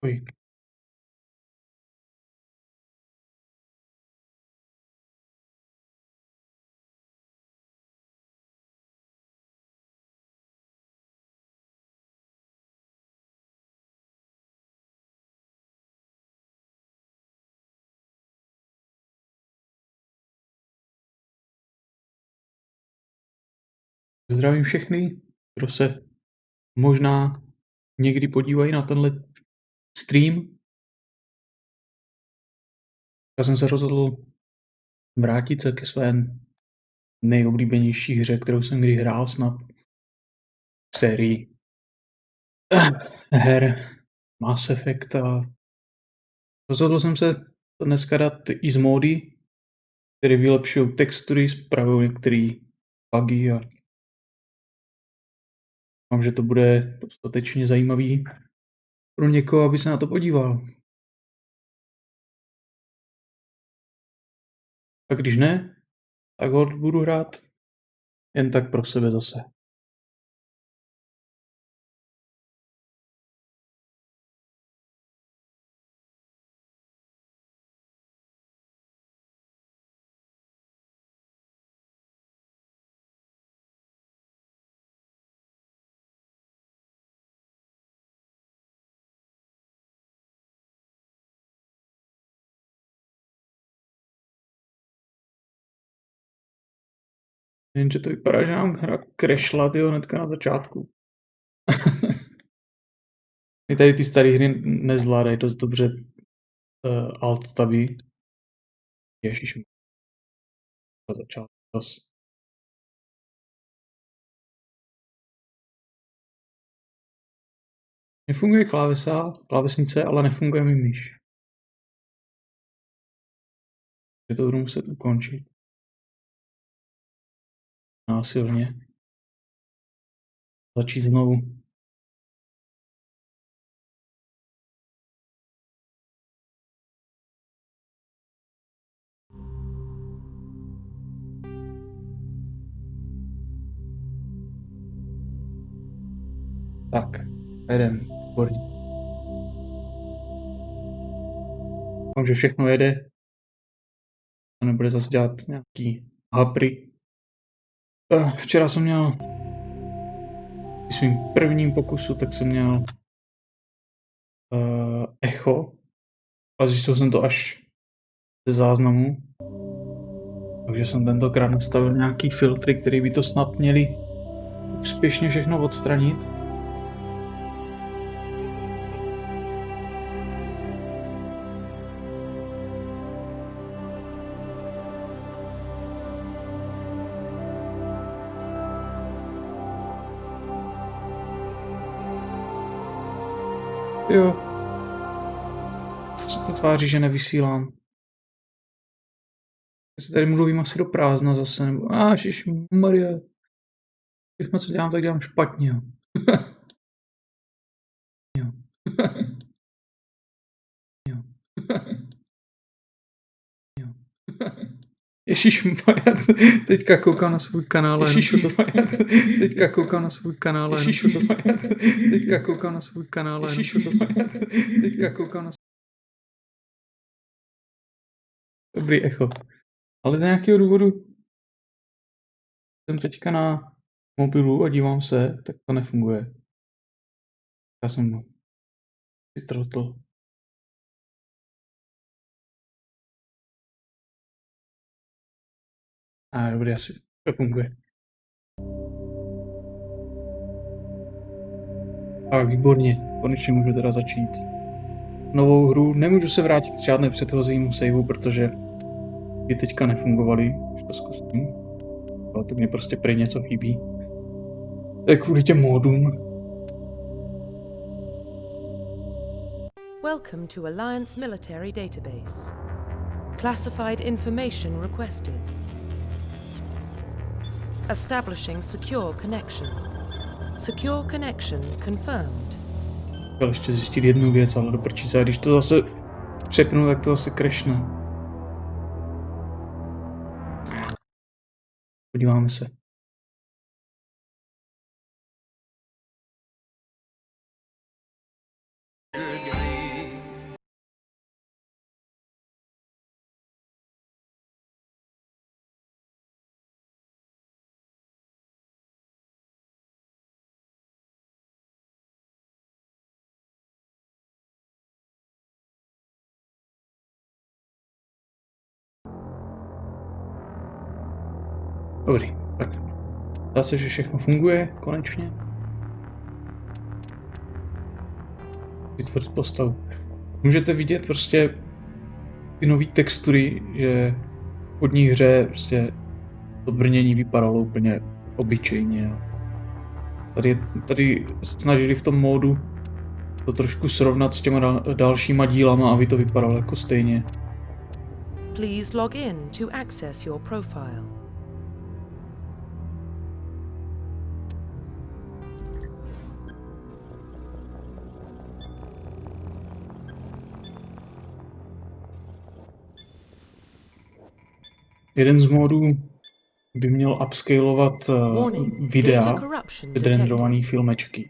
Oj. Zdravím všechny, kdo se možná někdy podívají na tenhle stream. Já jsem se rozhodl vrátit se ke své nejoblíbenější hře, kterou jsem kdy hrál snad v sérii her Mass Effect a rozhodl jsem se to dneska dát i z módy, které vylepšují textury, spravují některé bugy a mám, že to bude dostatečně zajímavý pro někoho, aby se na to podíval. A když ne, tak ho budu hrát jen tak pro sebe zase. Jenže to vypadá, že nám hra crashla, tyjo, hnedka na začátku. My tady ty staré hry nezvládají dost dobře alt taby. Ježiš, na začátku zas. Nefunguje klávesnice, ale nefunguje mi myš. Je to budu muset ukončit. Násilně. Začít znovu. Tak, jedem. Výborně. Doufám, že všechno jede. A nebude zase dělat nějaký hapry. Včera jsem měl při svým prvním pokusu, tak jsem měl echo. A zjistil jsem to až ze záznamu. Takže jsem tentokrát nastavil nějaký filtry, které by to snad měly úspěšně všechno odstranit. Jo. Co to tváří, že nevysílám? Já si tady mluvím asi do prázdna zase, nebo ježišmarja. Všechno, co dělám, tak dělám špatně. Jo. Jo. Jo. Ježišmarja, teďka koukám na svůj kanál. Ježišmarja, teďka koukám na svůj kanál. Ježišmarja, teďka koukám na svůj kanál. Ježišmarja, teďka koukám na Dobrý echo. Ale z nějakého důvodu jsem teďka na mobilu a dívám se, tak to nefunguje. Já jsem si trotl. Dobrý, asi to funguje. Tak, výborně. Konečně můžu teda začít novou hru. Nemůžu se vrátit k žádné předchozímu saveu, protože ty teďka nefungovaly, když to zkusím. Ale tak mě prostě prý něco chybí. To je kvůli těm módům. Welcome to Alliance Military Database. Classified information requested. Establishing secure connection. Secure connection confirmed. Chtěl ještě zjistit jednu věc, ale do prčice, když to zase přepnu, tak to zase crashne. Podíváme se. Dobrý, tak. Zdá se, že všechno funguje, konečně. Vytvořit postavu. Můžete vidět prostě ty nové textury, že v původní hře prostě to brnění vypadalo úplně obyčejně. Tady snažili v tom módu to trošku srovnat s těma dalšíma dílama, aby to vypadalo jako stejně. Please log in to access your profile. Jeden z módů by měl upscalovat videa, Data corruption předrenderovaný detected. filmečky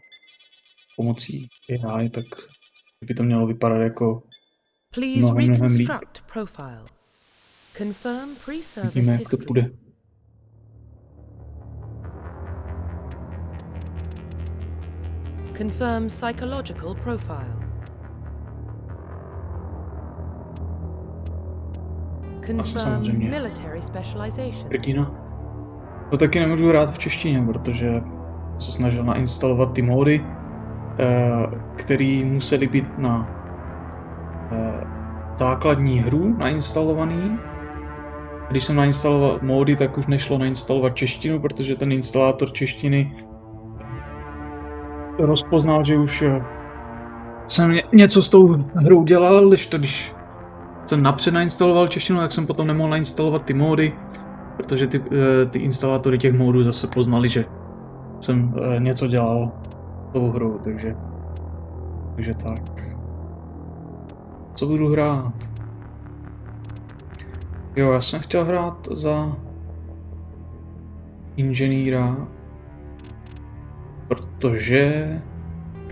pomocí AI, tak by to mělo vypadat jako Please mnohem líp. reconstruct profile. Confirm pre-service Vidíme, jak to history. půjde. Confirm psychological profile. Confirm samozřejmě. military specialization. Hrdina. To taky nemůžu hrát v češtině, protože se snažil nainstalovat ty módy, které musely být na základní hru nainstalovaný. Když jsem nainstaloval módy, tak už nešlo nainstalovat češtinu, protože ten instalátor češtiny rozpoznal, že už jsem něco s tou hrou dělal, když jsem napřed nainstaloval češtinu, tak jsem potom nemohl nainstalovat ty módy, protože ty instalátory těch módů zase poznali, že jsem něco dělal s tou hrou, takže tak. Co budu hrát? Jo, já jsem chtěl hrát za inženýra, protože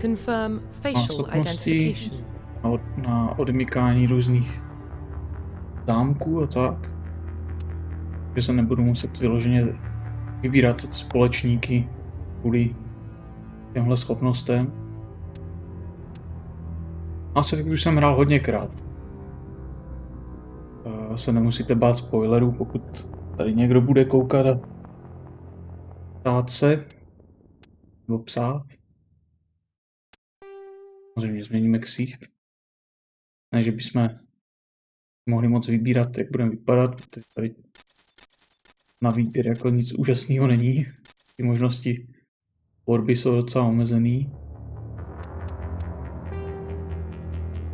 Confirm mám facial schopnosti identification. na odmykání různých zámků a tak. Že se nebudu muset vyloženě vybírat společníky kvůli těmhle schopnostem. Mass Effect už jsem hrál hodněkrát. Se nemusíte bát spoilerů, pokud tady někdo bude koukat a ptát se nebo psát. Samozřejmě změníme ksicht. Ne, že bychom mohli moc vybírat, jak budeme vypadat, protože tady na výběr jako nic úžasného není. Ty možnosti tvorby jsou docela omezený.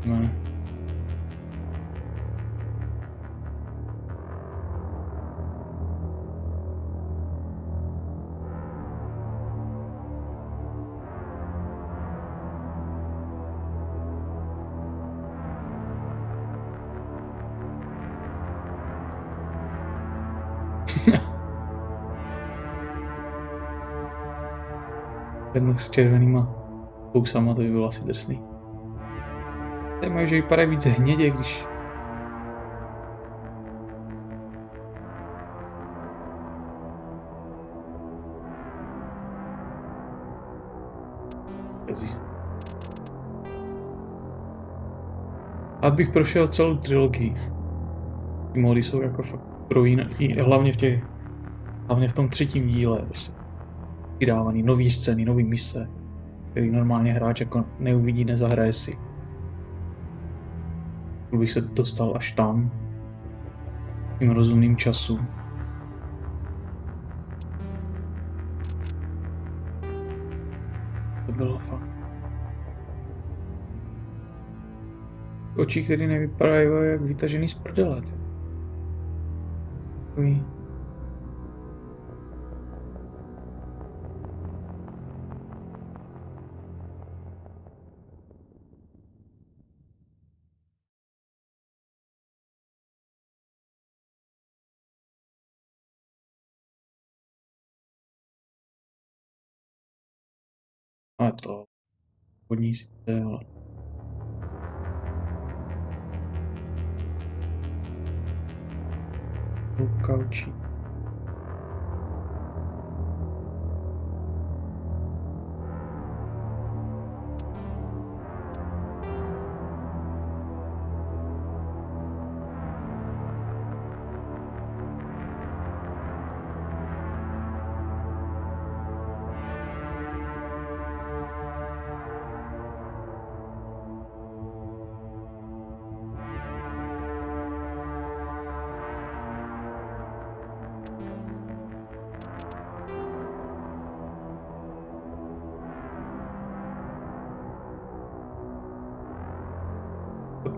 Ne. Ten s červenýma kousama, to by bylo asi drsný. Tady mají, že vypadají víc hnědě, když... A bych prošel celou trilogii. Ty módy jsou jako fakt pro hlavně v tom třetím díle. Prostě vydávaný nový scény, nový mise, který normálně hráč jako neuvidí, nezahraje si. Kdybych se dostal až tam, tím rozumným času. To bylo fakt. Oči, které nevypadají jak vytažený z prdele. Takový. Ale to hodní sice, ale... Kaučí.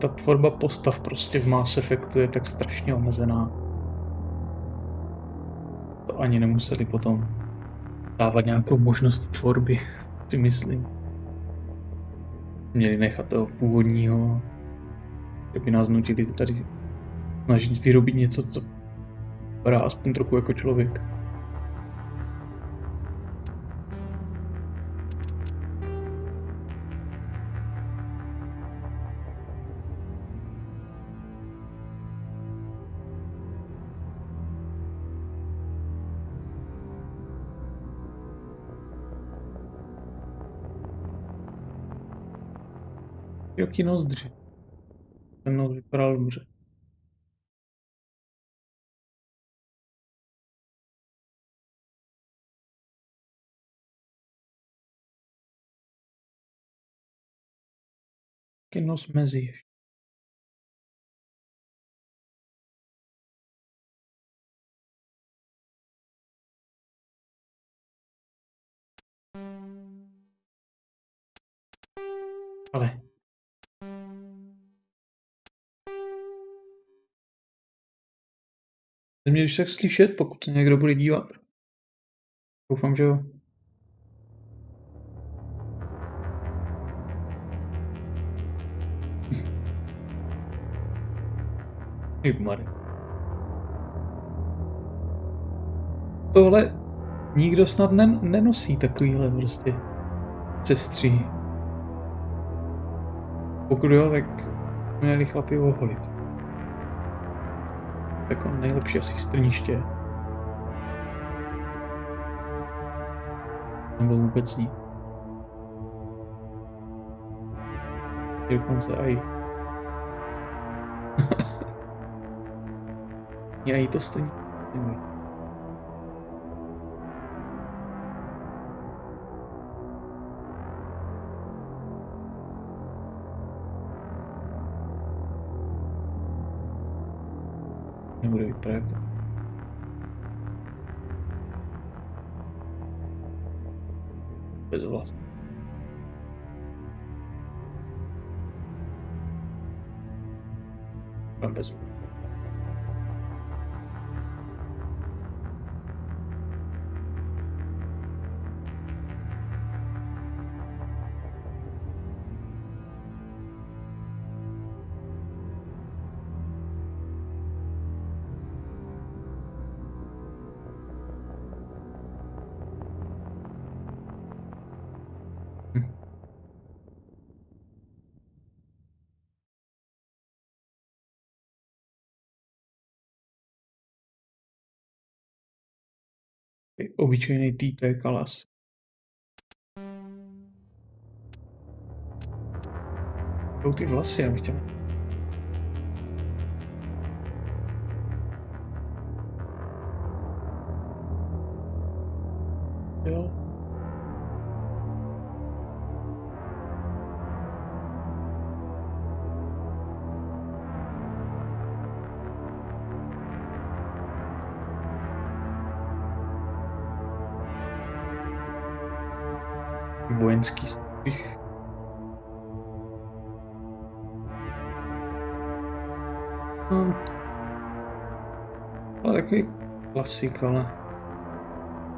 Ta tvorba postav prostě v Mass Effectu je tak strašně omezená. To ani nemuseli potom dávat nějakou možnost tvorby, si myslím. Měli nechat toho původního, že by nás nutili tady snažit vyrobit něco, co vypadá aspoň trochu jako člověk. Jaký nozdři. Ten nos vypadal dobře. Jaký nos mezi ještě. Ale mě když tak slyšet, pokud se někdo bude dívat. Doufám, že jo. Ježmary. Tohle nikdo snad nenosí takovýhle prostě cestří. Pokud jo, tak měli chlapi oholit. Jako nejlepší asi strniště. Nebo vůbec nic. Dokonce aj. Já jí to stejně. Nebude vypadat jak to. Bez vlasů. Bez vlasů. Obyčejný týpek, ale asi. Jsou ty vlasy, já bych chtěl. Jo. Vojenský střih. Ale takový klasik, ale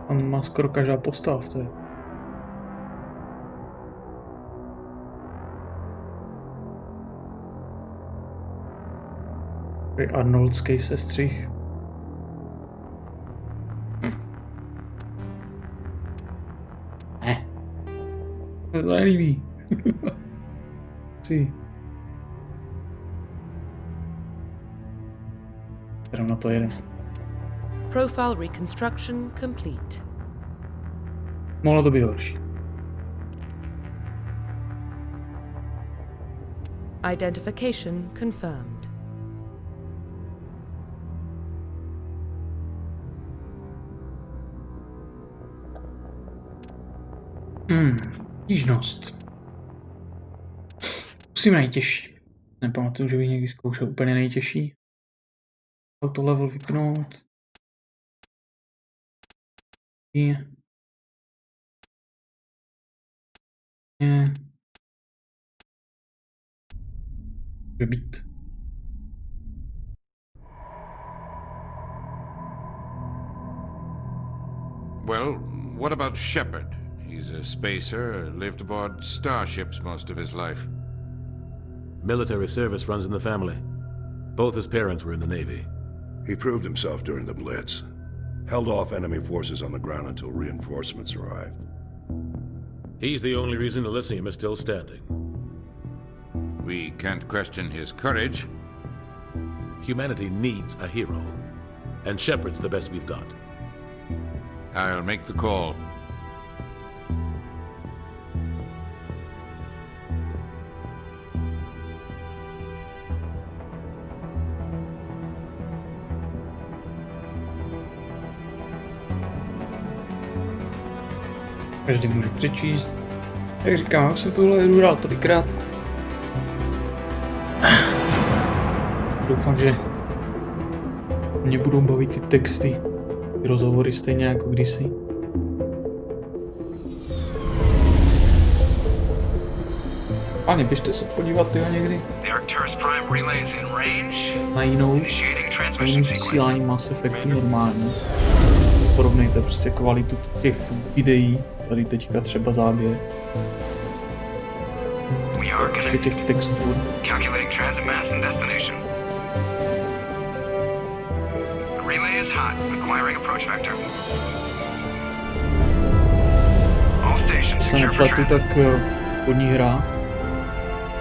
tam má skoro každá postava v té. Takový arnoldský sestřih. Ne. To nelíbí. Si. Jenom na to jeden. Profile reconstruction complete. Mohlo to být horší. Identification confirmed. Tížnost. Musím nejtěžší. Nepamatuju, že bych někdy zkoušel úplně nejtěžší. Auto level vypnout. Může být. Well, what about Shepard? He's a spacer, lived aboard starships most of his life. Military service runs in the family. Both his parents were in the Navy. He proved himself during the Blitz. Held off enemy forces on the ground until reinforcements arrived. He's the only reason Elysium is still standing. We can't question his courage. Humanity needs a hero. And Shepard's the best we've got. I'll make the call. Každý může přečíst. Jak říkám, už jsem tuhle hru hrál tolikrát. Doufám, že mě budou bavit ty texty, ty rozhovory stejně jako kdysi. Páni, běžte se podívat tyho někdy na jinou vysílání Mass Effectu normální. Porovnejte prostě kvalitu těch videí, tady teďka třeba záběr. Prostě těch textur. Calculating transit mass and destination. The relay is hot, acquiring approach vector. All stations Se secure for nepletu, transit. tak podní hra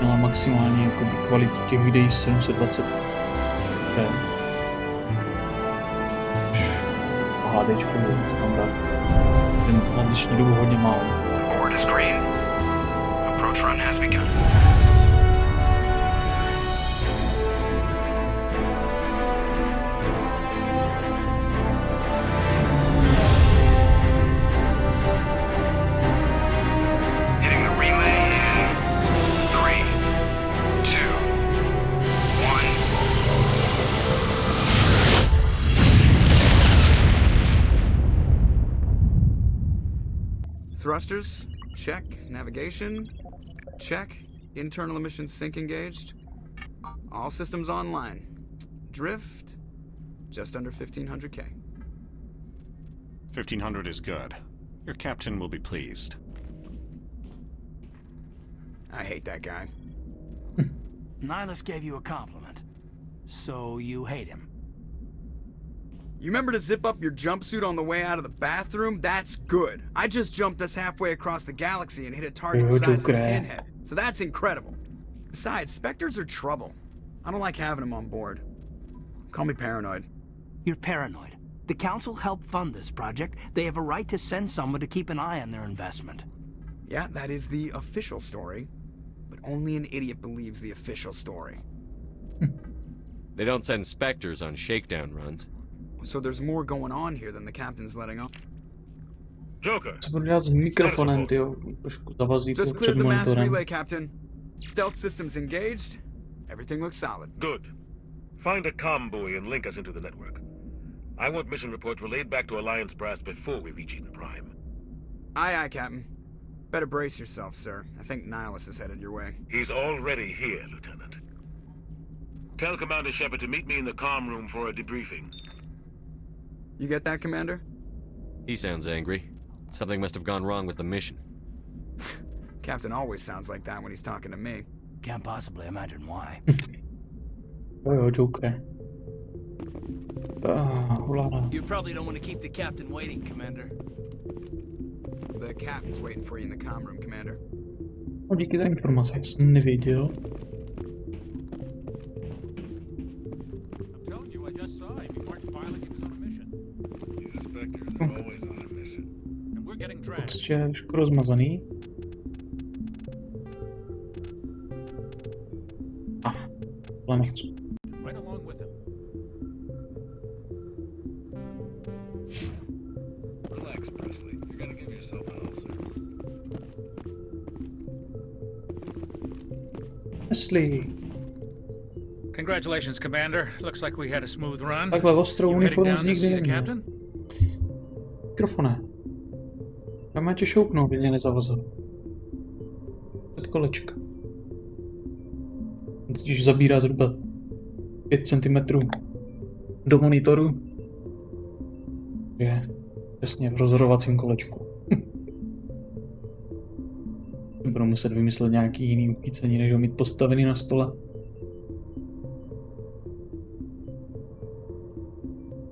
měla maximálně jako kvalitu těch videí 720p. HDčko byl standard. Ten na dnešní dobu hodně málo. Board is green. Approach run has begun. Hitting the relay in 3, 2, 1. Thrusters, check. Navigation, check. Internal emission sync engaged. All systems online. Drift, just under 1500K. 1500 is good. Your captain will be pleased. I hate that guy. Nihilus gave you a compliment. So you hate him. You remember to zip up your jumpsuit on the way out of the bathroom? That's good. I just jumped us halfway across the galaxy and hit a target the size of a pinhead. So that's incredible. Besides, Spectres are trouble. I don't like having them on board. Call me paranoid. You're paranoid. The Council helped fund this project. They have a right to send someone to keep an eye on their investment. Yeah, that is the official story. But only an idiot believes the official story. They don't send Spectres on shakedown runs. So there's more going on here than the captain's letting on. Joker! Se budu dělat s mikrofonem, tyjo. Trošku zavazí to Just před cleared the mass monitorem. relay, Captain. Stealth systems engaged. Everything looks solid. Good. Find a comm buoy and link us into the network. I want mission reports relayed back to Alliance brass before we reach Eden Prime. Aye, aye, Captain. Better brace yourself, sir. I think Nihilus is headed your way. He's already here, Lieutenant. Tell Commander Shepard to meet me in the comm room for a debriefing. You get that, Commander? He sounds angry. Something must have gone wrong with the mission. Captain always sounds like that when he's talking to me. Can't possibly imagine why. Jo, Joker. Hulada. You probably don't want to keep the captain waiting, Commander. The captain's waiting for you in the comm room, Commander. No, díky za informace, jsem nevěděl. Prostě je trošku rozmazaný. Ale nechci. Relax, Presley. You're gonna give yourself an ulcer. Wesley. Congratulations, Commander. Looks like we had a smooth run. Takhle ostrou You heading uniformu down to nikdy see the neměl. captain? Mikrofone. Já mám tě šoupnout, aby mě nezavazal. Před kolečka. Totiž zabírá zhruba 5 cm do monitoru. Je přesně v rozhodovacím kolečku. Budu muset vymyslet nějaký jiný upícení, než ho mít postavený na stole.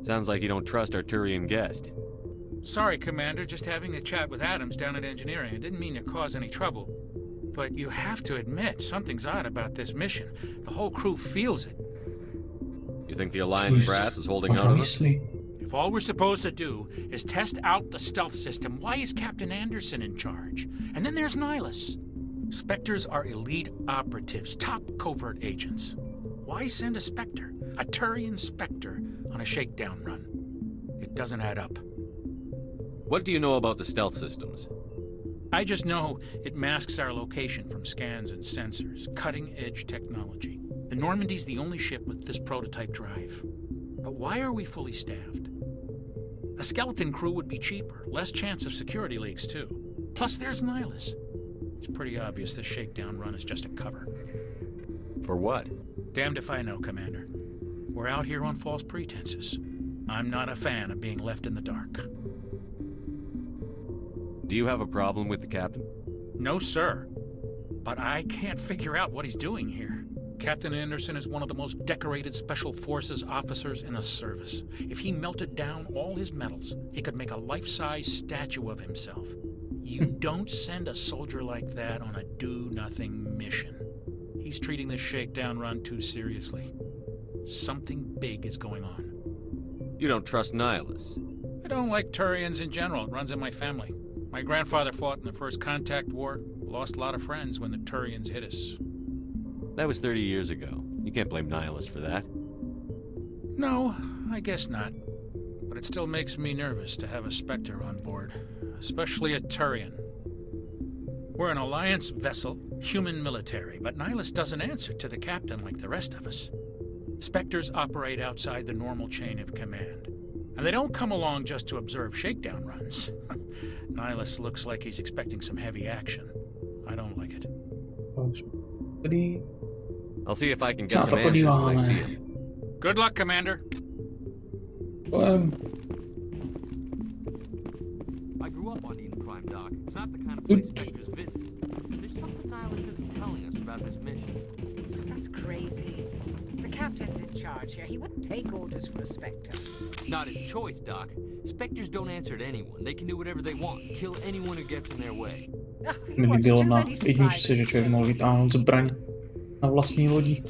Sounds like you don't trust our Turian guest. Sorry, Commander, just having a chat with Adams down at engineering. I didn't mean to cause any trouble. But you have to admit, something's odd about this mission. The whole crew feels it. You think the Alliance brass is holding out on us? If all we're supposed to do is test out the stealth system, why is Captain Anderson in charge? And then there's Nihilus. Spectres are elite operatives, top covert agents. Why send a Spectre, a Turian Spectre, on a shakedown run? It doesn't add up. What do you know about the stealth systems? I just know it masks our location from scans and sensors. Cutting-edge technology. The Normandy's the only ship with this prototype drive. But why are we fully staffed? A skeleton crew would be cheaper, less chance of security leaks too. Plus there's Nihilus. It's pretty obvious this shakedown run is just a cover. For what? Damned if I know, Commander. We're out here on false pretenses. I'm not a fan of being left in the dark. Do you have a problem with the captain? No, sir. But I can't figure out what he's doing here. Captain Anderson is one of the most decorated Special Forces officers in the service. If he melted down all his medals, he could make a life-size statue of himself. You don't send a soldier like that on a do-nothing mission. He's treating this shakedown run too seriously. Something big is going on. You don't trust Nihilus? I don't like Turians in general. It runs in my family. My grandfather fought in the First Contact War. Lost a lot of friends when the Turians hit us. That was 30 years ago. You can't blame Nihilus for that. No, I guess not. But it still makes me nervous to have a Spectre on board. Especially a Turian. We're an Alliance vessel, human military, but Nihilus doesn't answer to the captain like the rest of us. Spectres operate outside the normal chain of command. And they don't come along just to observe shakedown runs. Nihilus looks like he's expecting some heavy action. I don't like it. I'll see if I can get some answers when I see him. Good luck, Commander. I grew up on Eden Prime, Doc. It's not the kind of place Spectres visit. There's something Nihilus isn't telling us about this mission. That's crazy. The captain's in charge here. He wouldn't take orders from a Spectre. Not his choice, Doc. Spectres don't answer to anyone. They can do whatever they want. Kill anyone who gets in their way. Mi líbilo na jedničce, že člověk mohl vytáhnout zbraň na vlastní lodi.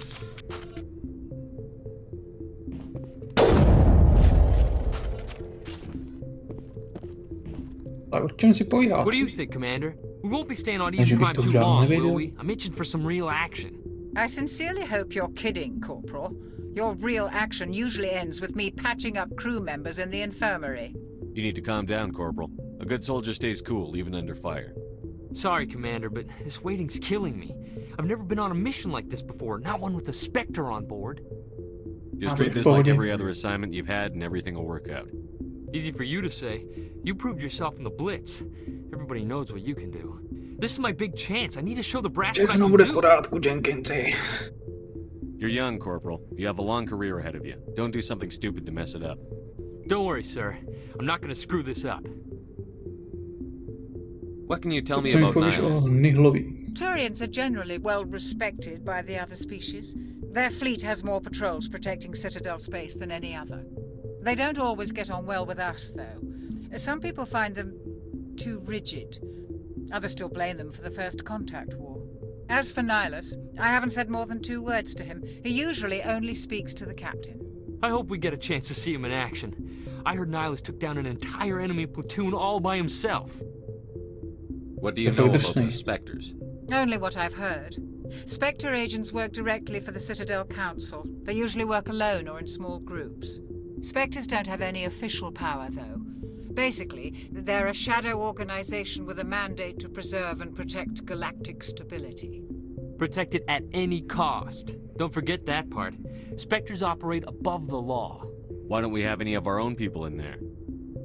Tak o čem si povídáte? What do you think, Commander? We won't be staying on Eden Prime too long, will we? I'm itching for some real action. I sincerely hope you're kidding, Corporal. Your real action usually ends with me patching up crew members in the infirmary. You need to calm down, Corporal. A good soldier stays cool, even under fire. Sorry, Commander, but this waiting's killing me. I've never been on a mission like this before, not one with a Spectre on board. Just treat this like every other assignment you've had and everything will work out. Easy for you to say. You proved yourself in the Blitz. Everybody knows what you can do. This is my big chance. I need to show the brass what I can do. You're young, Corporal. You have a long career ahead of you. Don't do something stupid to mess it up. Don't worry, sir. I'm not going to screw this up. What can you tell me about Nihilus? Turians are generally well respected by the other species. Their fleet has more patrols protecting Citadel space than any other. They don't always get on well with us, though. Some people find them too rigid. Others still blame them for the First Contact War. As for Nihilus, I haven't said more than 2 words to him. He usually only speaks to the captain. I hope we get a chance to see him in action. I heard Nihilus took down an entire enemy platoon all by himself. What do you know about the Spectres? Only what I've heard. Spectre agents work directly for the Citadel Council. They usually work alone or in small groups. Spectres don't have any official power, though. Basically, they're a shadow organization with a mandate to preserve and protect galactic stability. Protect it at any cost. Don't forget that part. Spectres operate above the law. Why don't we have any of our own people in there?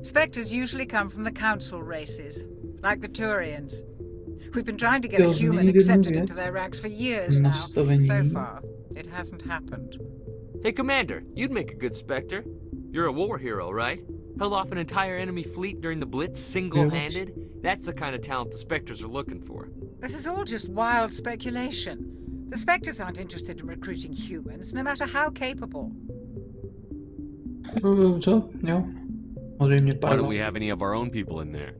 Spectres usually come from the Council races, like the Turians. We've been trying to get a human accepted into their ranks for years now. So far, it hasn't happened. Hey, Commander, you'd make a good Spectre. You're a war hero, right? Held off an entire enemy fleet during the Blitz single-handed? That's the kind of talent the Spectres are looking for. This is all just wild speculation. The Spectres aren't interested in recruiting humans, no matter how capable. Co? Jo. Why don't we have any of our own people in there?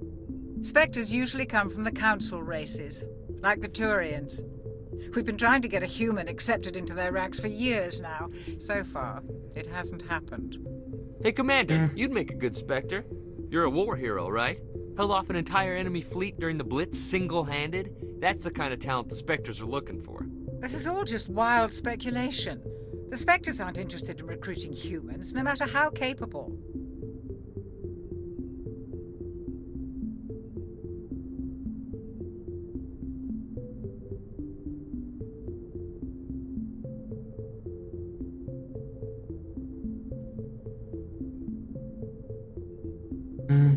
Spectres usually come from the Council races, like the Turians. We've been trying to get a human accepted into their ranks for years now. So far, it hasn't happened. Hey, Commander, you'd make a good Spectre. You're a war hero, right? Held off an entire enemy fleet during the Blitz single-handed? That's the kind of talent the Spectres are looking for. This is all just wild speculation. The Spectres aren't interested in recruiting humans, no matter how capable.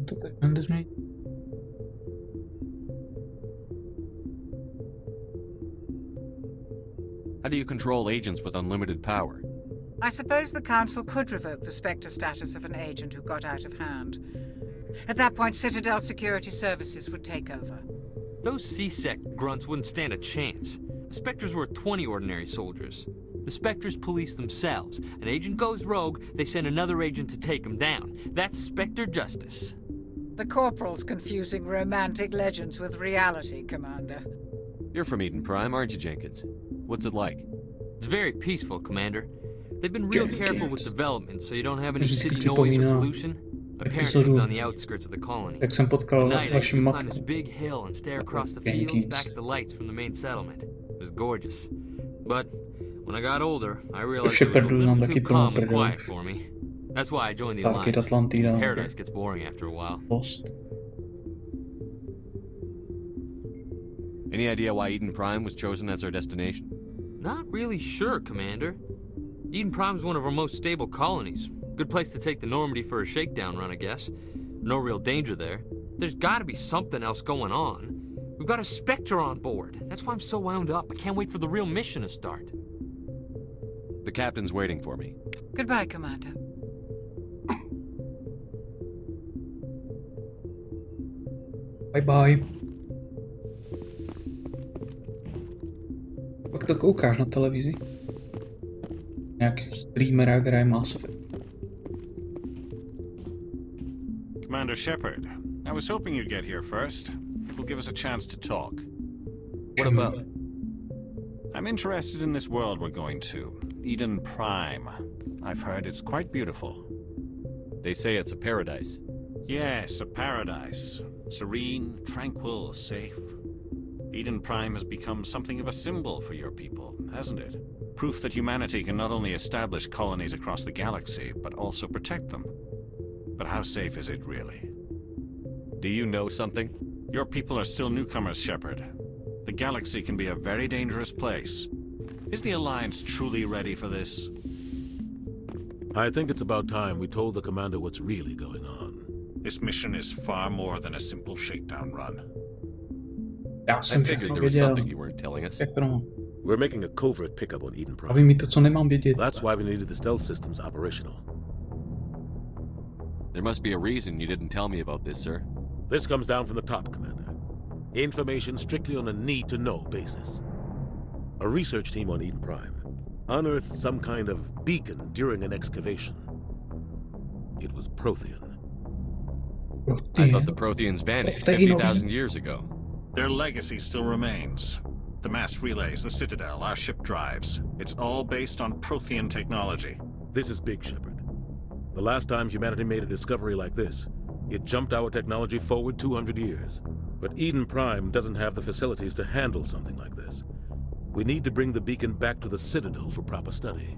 To tak będę zmienić. How do you control agents with unlimited power? I suppose the Council could revoke the Spectre status of an agent who got out of hand. At that point, Citadel Security Services would take over. Those C-Sec grunts wouldn't stand a chance. The Spectres were 20 ordinary soldiers. The Spectres police themselves. An agent goes rogue, they send another agent to take him down. That's Spectre justice. The Corporal's confusing romantic legends with reality, Commander. You're from Eden Prime, aren't you, Jenkins? What's it like? It's very peaceful, Commander. They've been real careful with development, so you don't have any city noise or pollution. My parents lived on the outskirts of the colony. Jak jsem potkal At night, I used vaši to climb matku. this big hill and stare across the fields back at the lights from the main settlement. It was gorgeous. But when I got older, I realized it was a little too calm and quiet for me. That's why I joined the Alliance. Paradise gets boring after a while. Any idea why Eden Prime was chosen as our destination? Not really sure, Commander. Eden Prime's one of our most stable colonies. Good place to take the Normandy for a shakedown run, I guess. No real danger there. There's gotta be something else going on. We've got a Spectre on board. That's why I'm so wound up. I can't wait for the real mission to start. The captain's waiting for me. Goodbye, Commander. Bye. Pak to koukáš na televizi? Nějakého streamera hraje Mass Effect. Commander Shepard, I was hoping you'd get here first. It will give us a chance to talk. What about? I'm interested in this world we're going to, Eden Prime. I've heard it's quite beautiful. They say it's a paradise. Yes, a paradise. Serene, tranquil, safe. Eden Prime has become something of a symbol for your people, hasn't it? Proof that humanity can not only establish colonies across the galaxy, but also protect them. But how safe is it really? Do you know something? Your people are still newcomers, Shepard. The galaxy can be a very dangerous place. Is the Alliance truly ready for this? I think it's about time we told the commander what's really going on. This mission is far more than a simple shakedown run. Já I jsem figured všechno there was věděl. something you weren't telling us. We're making a covert pickup on Eden A Prime. vy mi to, co nemám vědět. That's why we needed the stealth systems operational. There must be a reason you didn't tell me about this, sir. This comes down from the top, Commander. Information strictly on a need-to-know basis. A research team on Eden Prime unearthed some kind of beacon during an excavation. It was Prothean. I thought the Protheans vanished 50,000 years ago. Their legacy still remains. The mass relays, the Citadel, our ship drives. It's all based on Prothean technology. This is big, Shepard. The last time humanity made a discovery like this, it jumped our technology forward 200 years. But Eden Prime doesn't have the facilities to handle something like this. We need to bring the beacon back to the Citadel for proper study.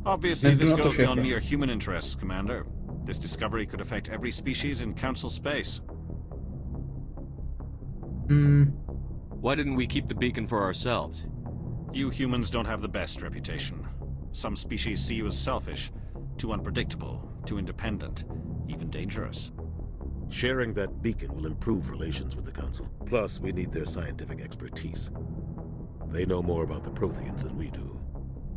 Obviously, this goes beyond mere human interests, Commander. This discovery could affect every species in Council space. Why didn't we keep the beacon for ourselves? You humans don't have the best reputation. Some species see you as selfish, too unpredictable, too independent, even dangerous. Sharing that beacon will improve relations with the Council. Plus, we need their scientific expertise. They know more about the Protheans than we do.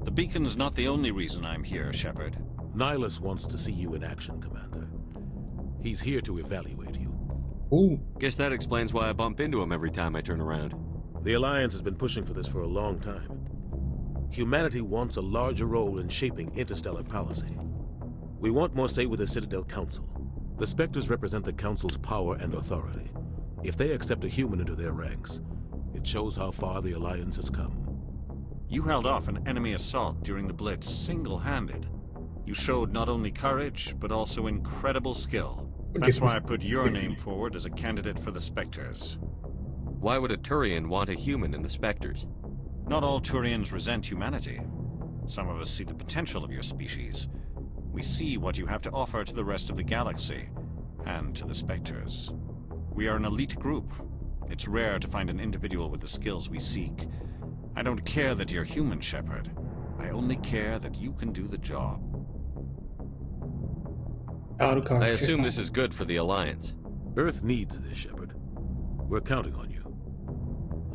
The beacon's not the only reason I'm here, Shepard. Nihilus wants to see you in action, Commander. He's here to evaluate you. Ooh. Guess that explains why I bump into him every time I turn around. The Alliance has been pushing for this for a long time. Humanity wants a larger role in shaping interstellar policy. We want more say with the Citadel Council. The Spectres represent the Council's power and authority. If they accept a human into their ranks, it shows how far the Alliance has come. You held off an enemy assault during the Blitz single-handed. You showed not only courage, but also incredible skill. That's why I put your name forward as a candidate for the Spectres. Why would a Turian want a human in the Spectres? Not all Turians resent humanity. Some of us see the potential of your species. We see what you have to offer to the rest of the galaxy, and to the Spectres. We are an elite group. It's rare to find an individual with the skills we seek. I don't care that you're human, Shepard. I only care that you can do the job. I assume this is good for the Alliance. Earth needs this, Shepard. We're counting on you.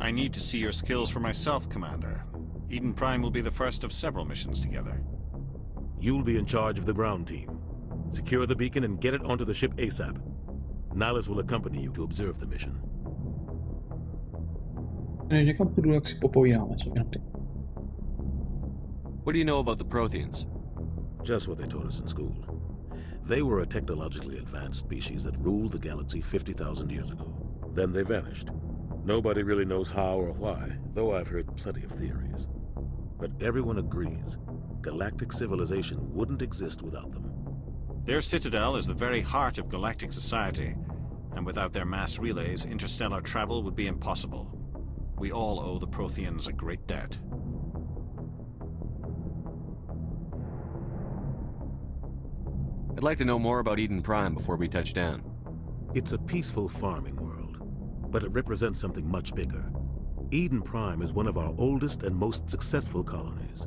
I need to see your skills for myself, Commander. Eden Prime will be the first of several missions together. You'll be in charge of the ground team. Secure the beacon and get it onto the ship ASAP. Nihilus will accompany you to observe the mission. Někam půjdu, jak si popovídáme, co jinak. What do you know about the Protheans? Just what they taught us in school. They were a technologically advanced species that ruled the galaxy 50,000 years ago. Then they vanished. Nobody really knows how or why, though I've heard plenty of theories. But everyone agrees, galactic civilization wouldn't exist without them. Their citadel is the very heart of galactic society, and without their mass relays, interstellar travel would be impossible. We all owe the Protheans a great debt. I'd like to know more about Eden Prime before we touch down. It's a peaceful farming world, but it represents something much bigger. Eden Prime is one of our oldest and most successful colonies.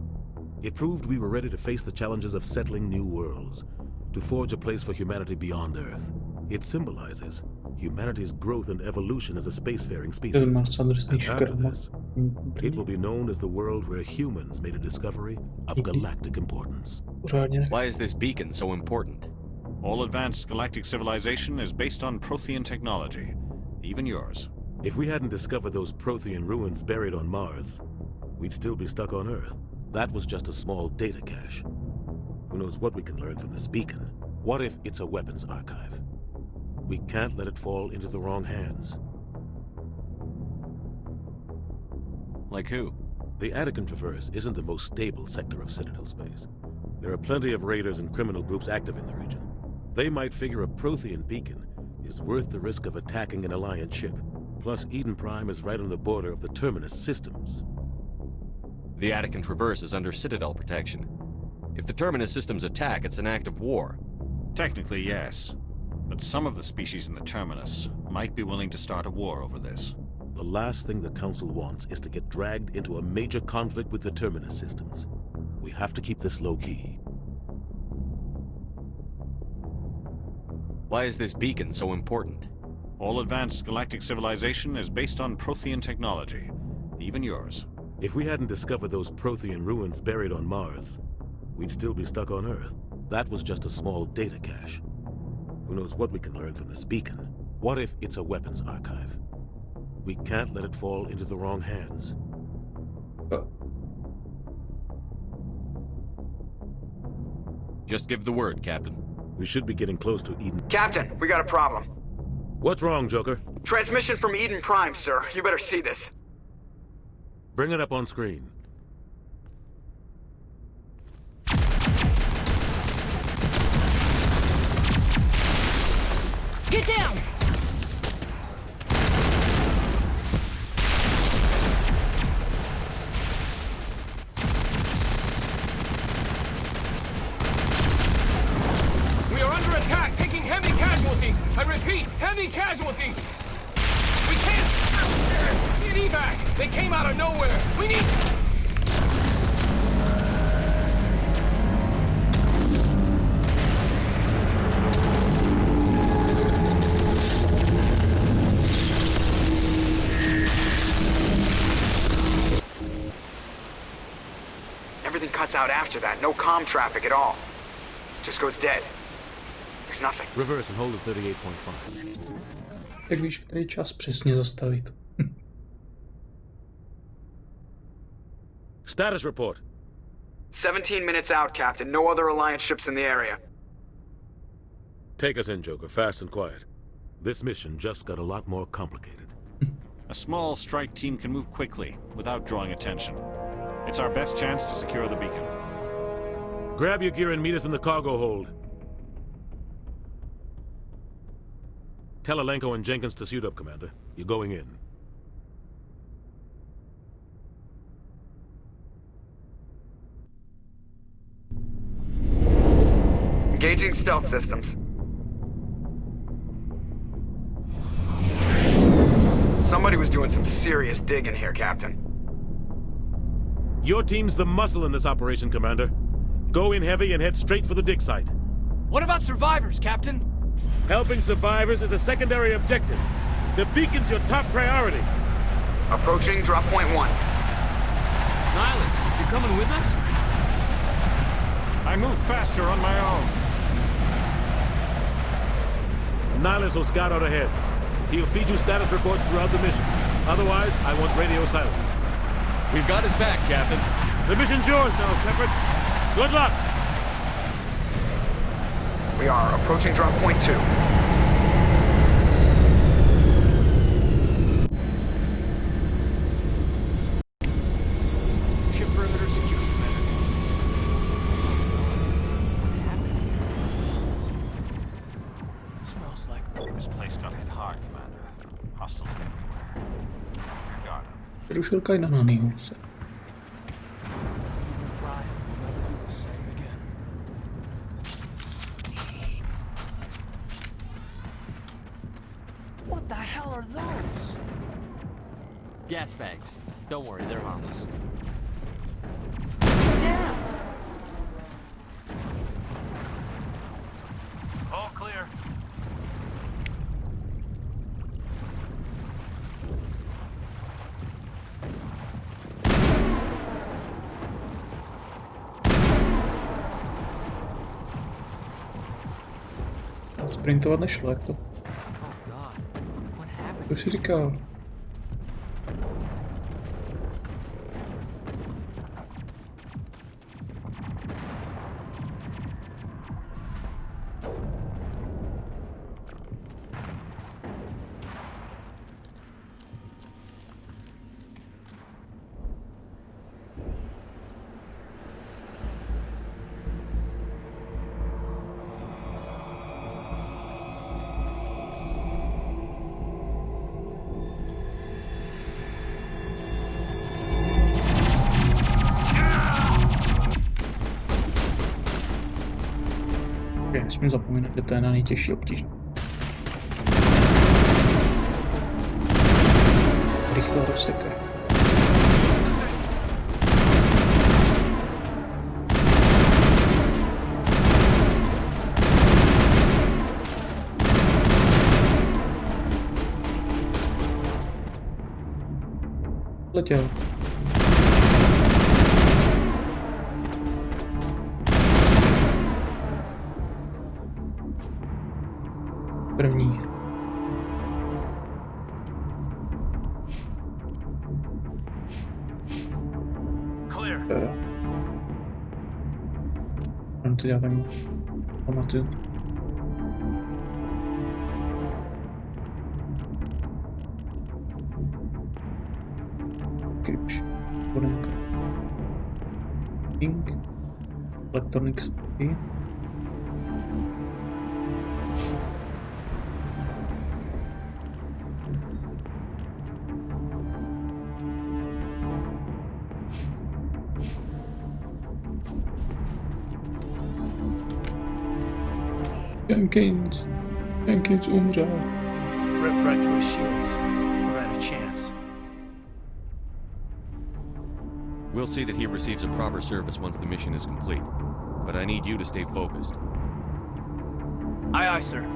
It proved we were ready to face the challenges of settling new worlds, to forge a place for humanity beyond Earth. It symbolizes humanity's growth and evolution as a spacefaring species. And after this, it will be known as the world where humans made a discovery of galactic importance. Why is this beacon so important? All advanced galactic civilization is based on Prothean technology, even yours. If we hadn't discovered those Prothean ruins buried on Mars, we'd still be stuck on Earth. That was just a small data cache. Who knows what we can learn from this beacon? What if it's a weapons archive? We can't let it fall into the wrong hands. Like who? The Attican Traverse isn't the most stable sector of Citadel space. There are plenty of raiders and criminal groups active in the region. They might figure a Prothean beacon is worth the risk of attacking an Alliance ship. Plus, Eden Prime is right on the border of the Terminus systems. The Attican Traverse is under Citadel protection. If the Terminus systems attack, it's an act of war. Technically, yes. But some of the species in the Terminus might be willing to start a war over this. The last thing the Council wants is to get dragged into a major conflict with the Terminus systems. We have to keep this low-key. Why is this beacon so important? All advanced galactic civilization is based on Prothean technology, even yours. If we hadn't discovered those Prothean ruins buried on Mars, we'd still be stuck on Earth. That was just a small data cache. Who knows what we can learn from this beacon? What if it's a weapons archive? We can't let it fall into the wrong hands. Just give the word, Captain. We should be getting close to Eden. Captain, we got a problem. What's wrong, Joker? Transmission from Eden Prime, sir. You better see this. Bring it up on screen. Get down! We are under attack, taking heavy casualties. I repeat, heavy casualties. We can't... Need evac. They came out of nowhere. We need... Everything cuts out after that. No comm traffic at all. Just goes dead. There's nothing. Reverse and hold at 38.5. Tak víš, který čas přesně zastavit. Status report. 17 minutes out, Captain. No other Alliance ships in the area. Take us in, Joker, fast and quiet. This mission just got a lot more complicated. A small strike team can move quickly, without drawing attention. It's our best chance to secure the beacon. Grab your gear and meet us in the cargo hold. Tell Alenko and Jenkins to suit up, Commander. You're going in. Engaging stealth systems. Somebody was doing some serious digging here, Captain. Your team's the muscle in this operation, Commander. Go in heavy and head straight for the dig site. What about survivors, Captain? Helping survivors is a secondary objective. The beacon's your top priority. Approaching drop point 1. Nihilus, you coming with us? I move faster on my own. Nihilus will scout out ahead. He'll feed you status reports throughout the mission. Otherwise, I want radio silence. We've got his back, Captain. The mission's yours now, Shepard. Good luck! We are approaching drop point 2. Ship perimeter secure, Commander. Smells like... This place got hit hard, Commander. Hostiles everywhere. Keep your guard up. Rušilka jde na Nihiluse. Prime will never be the same again. What the hell are those? Gas bags. Don't worry, they're harmless. Damn! All clear. Sprintovat nešlo, jak to? To si říkal. Nesmím zapomínat, že to je na nejtěžší obtíž. Rychle rozsekaj. Letěl. První. Clear. Ano, to já tam pamatuju. Krypš. Vodenka. Ping. Electronics. Jenkins umřel. Rip right through his shields. We're out of chance. We'll see that he receives a proper service once the mission is complete. But I need you to stay focused. Aye, aye, sir.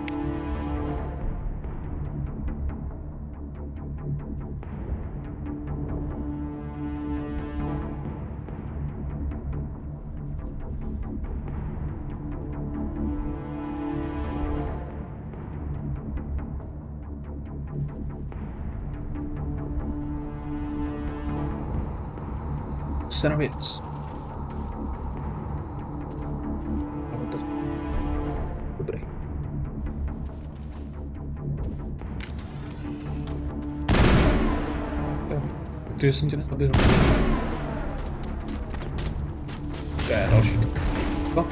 Scéna věc. Dobrý. Jo, protože jsem tě nezabil. To je další. Co?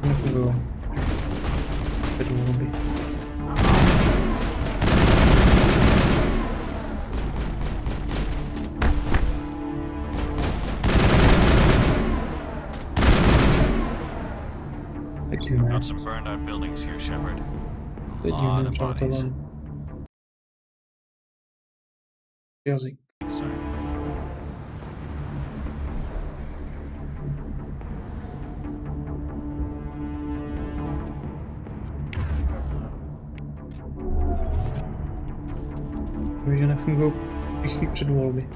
Nefungují. Pedlouby. Got some burned out buildings here, Shepard. A lot of bodies. Jazyk. Že nefungují rychlý předvolby.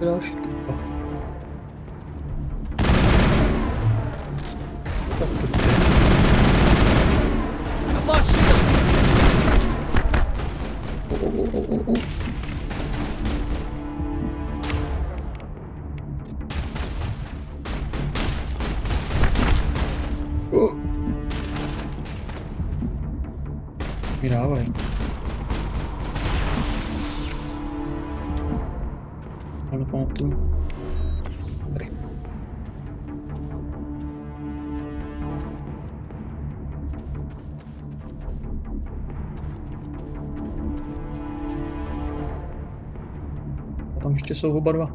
Další kupa. Tak to je. Mi dávaj. Já nepamatuju. Tady. A tam ještě jsou oba dva.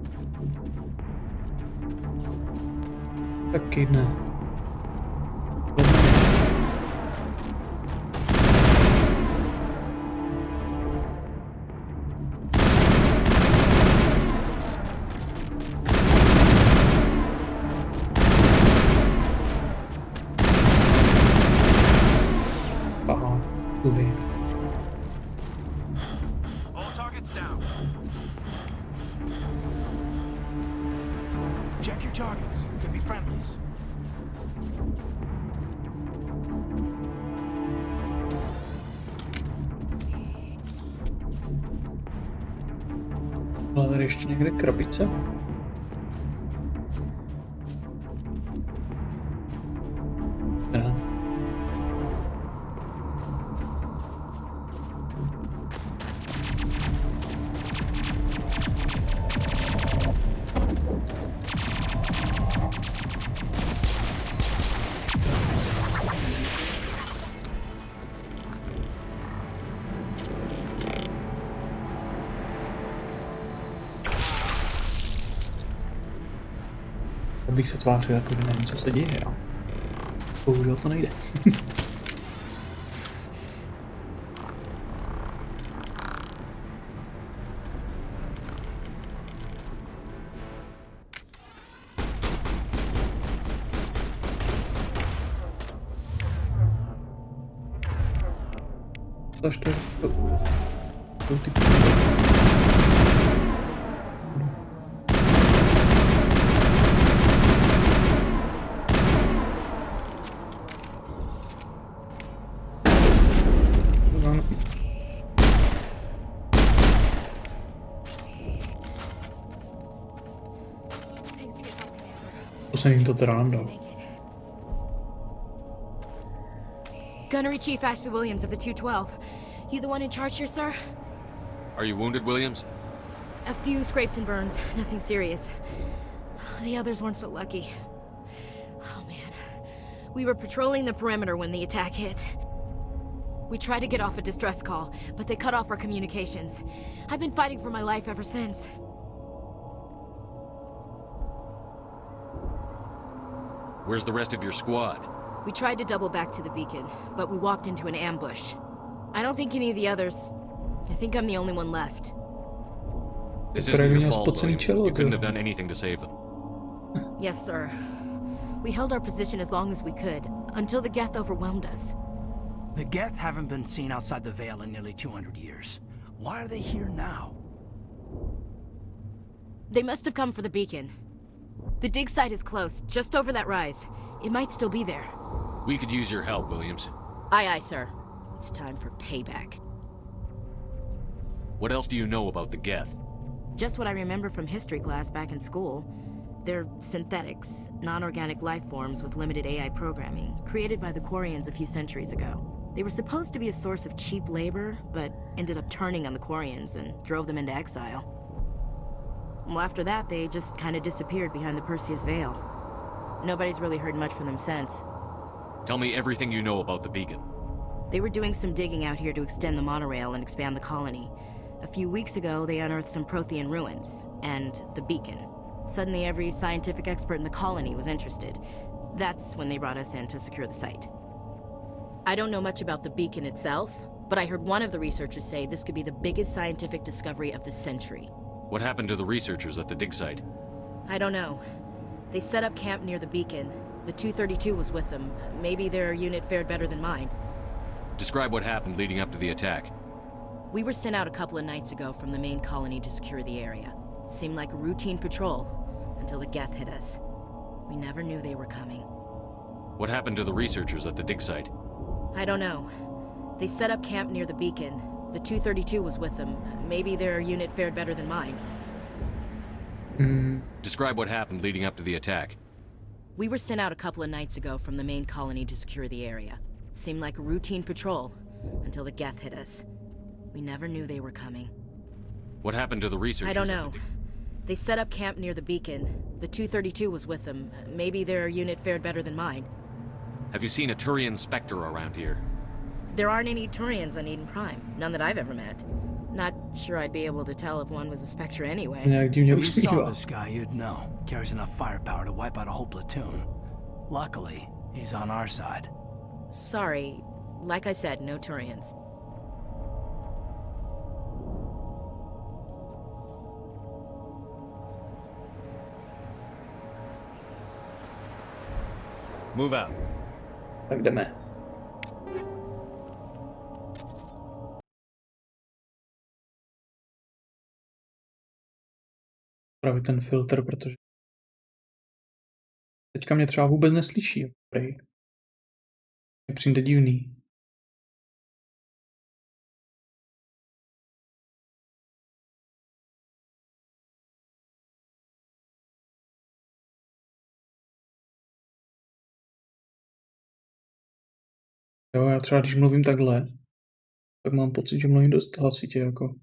Taky ne. All targets down. Check your targets. Could be friendlies. Byla tady ještě někde krabice? Ne. Bych se tvářil, jako že nevím, co se děje, jo. Bohužel to nejde. Tož to je... To ty... To jsem jim to teda dal. Gunnery Chief Ashley Williams of the 212. You the one in charge here, sir? Are you wounded, Williams? A few scrapes and burns, nothing serious. The others weren't so lucky. Oh man. We were patrolling the perimeter when the attack hit. We tried to get off a distress call, but they cut off our communications. I've been fighting for my life ever since. Where's the rest of your squad? We tried to double back to the beacon, but we walked into an ambush. I don't think any of the others... I think I'm the only one left. This isn't your fault, Williams. You couldn't have done anything to save them. Yes, sir. We held our position as long as we could, until the Geth overwhelmed us. The Geth haven't been seen outside the Veil in nearly 200 years. Why are they here now? They must have come for the beacon. The dig site is close, just over that rise. It might still be there. We could use your help, Williams. Aye, aye, sir. It's time for payback. What else do you know about the Geth? Just what I remember from history class back in school. They're synthetics, non-organic life forms with limited AI programming, created by the Quarians a few centuries ago. They were supposed to be a source of cheap labor, but ended up turning on the Quarians and drove them into exile. Well, after that, they just kind of disappeared behind the Perseus Veil. Nobody's really heard much from them since. Tell me everything you know about the beacon. They were doing some digging out here to extend the monorail and expand the colony. A few weeks ago, they unearthed some Prothean ruins, and the beacon. Suddenly, every scientific expert in the colony was interested. That's when they brought us in to secure the site. I don't know much about the beacon itself, but I heard one of the researchers say this could be the biggest scientific discovery of the century. What happened to the researchers at the dig site? I don't know. They set up camp near the beacon. The 232 was with them. Maybe their unit fared better than mine. Describe what happened leading up to the attack. We were sent out a couple of nights ago from the main colony to secure the area. Seemed like a routine patrol, until the Geth hit us. We never knew they were coming. What happened to the researchers at the dig site? I don't know. They set up camp near the beacon. The 232 was with them. Maybe their unit fared better than mine. Describe what happened leading up to the attack. We were sent out a couple of nights ago from the main colony to secure the area. Seemed like a routine patrol, until the Geth hit us. We never knew they were coming. What happened to the researchers? I don't know. They set up camp near the beacon. The 232 was with them. Maybe their unit fared better than mine. Have you seen a Turian Spectre around here? There aren't any Turians on Eden Prime. None that I've ever met. Not sure I'd be able to tell if one was a Spectre anyway. If you saw this guy, you'd know. Carries enough firepower to wipe out a whole platoon. Luckily, he's on our side. Sorry. Like I said, no Turians. Move out. Tak jdeme. Právě ten filtr, protože teďka mě třeba vůbec neslyší. Prej. Mě přijde divný. Jo, já třeba, když mluvím takhle, tak mám pocit, že mluvím dost hlasitě, jako.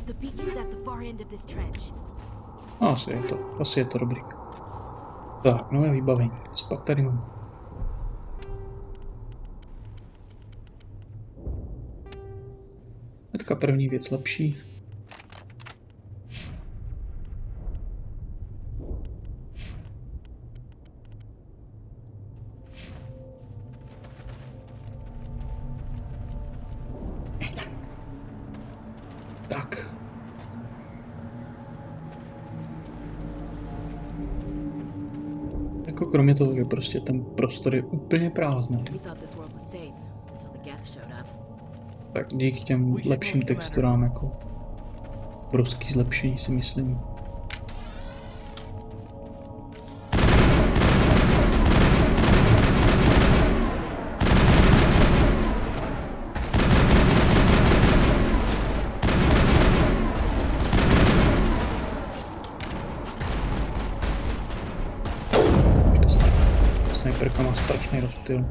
The beacon's at the far end of this trench. Asi je to dobrý. Tak, nové vybavení. Co pak tady mám? Hnedka první věc lepší. Tak. Jako kromě toho, že prostě ten prostor je úplně prázdný. Tak díky těm lepším texturám, jako obrovský zlepšení, si myslím. Sniperka má strašný rozptyl.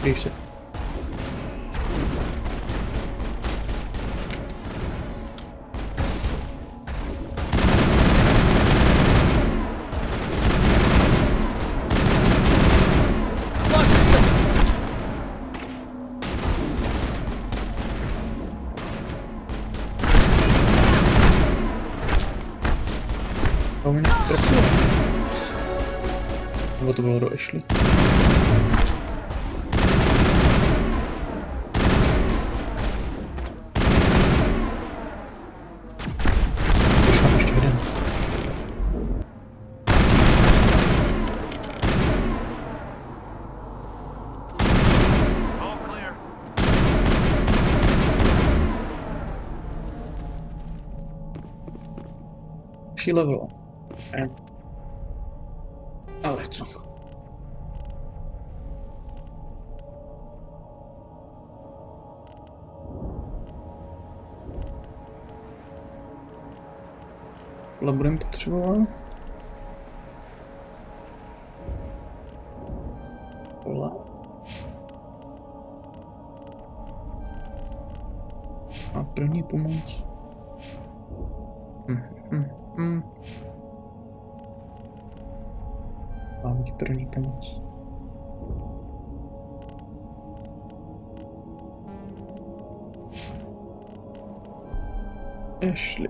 Kryj se. To mě trefilo. Nebo to bylo do Ashley. Už mám ještě jeden. Další level. Ale co? Tohle budeme potřebovat. Tohle. A první pomoc. Mám ti první pomoc. Ashley.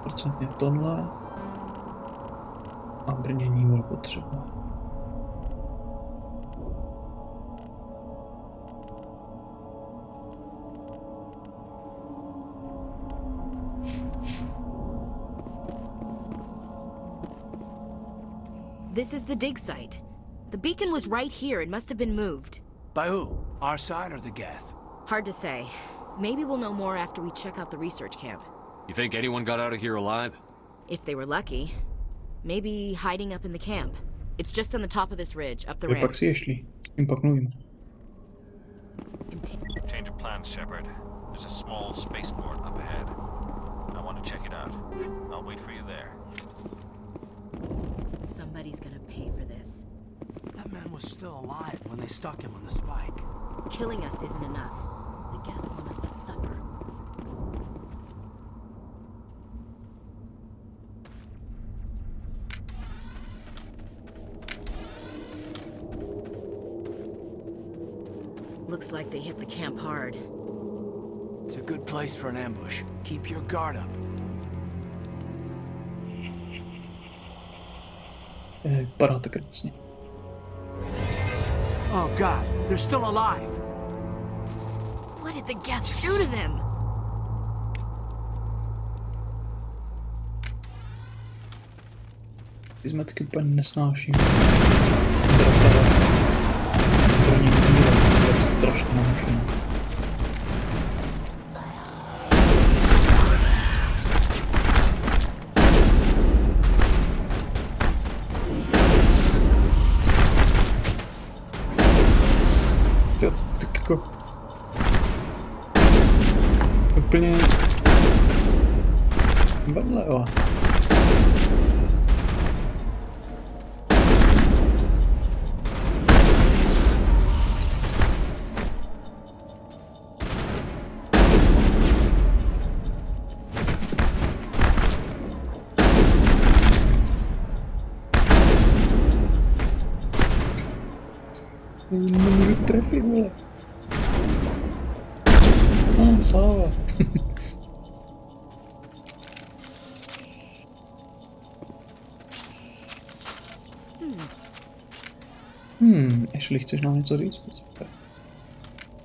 100% tohle. A brnění bude potřeba. This is the dig site. The beacon was right here. It must have been moved. By who? Our side or the Geth? Hard to say. Maybe we'll know more after we check out the research camp. You think anyone got out of here alive? If they were lucky. Maybe hiding up in the camp. It's just on the top of this ridge, up the ramp. Pak si ješli. Jim pak mluvím. Change of plans, Shepard. There's a small spaceport up ahead. I want to check it out. I'll wait for you there. Somebody's gonna pay for this. That man was still alive when they stuck him on the spike. Killing us isn't enough. The Geth want us to suffer. Looks like they hit the camp hard. It's a good place for an ambush. Keep your guard up. Vypadá to krásně. Oh God, they're still alive. What did the Geth do to them? Ty zmetky úplně nesnáším. První díl, to je strašně namušený. Tak jako... Úplně... Vedle, jo. Nemůžu trefit, vole. Sláva. Ashley, chceš nám něco říct? Super.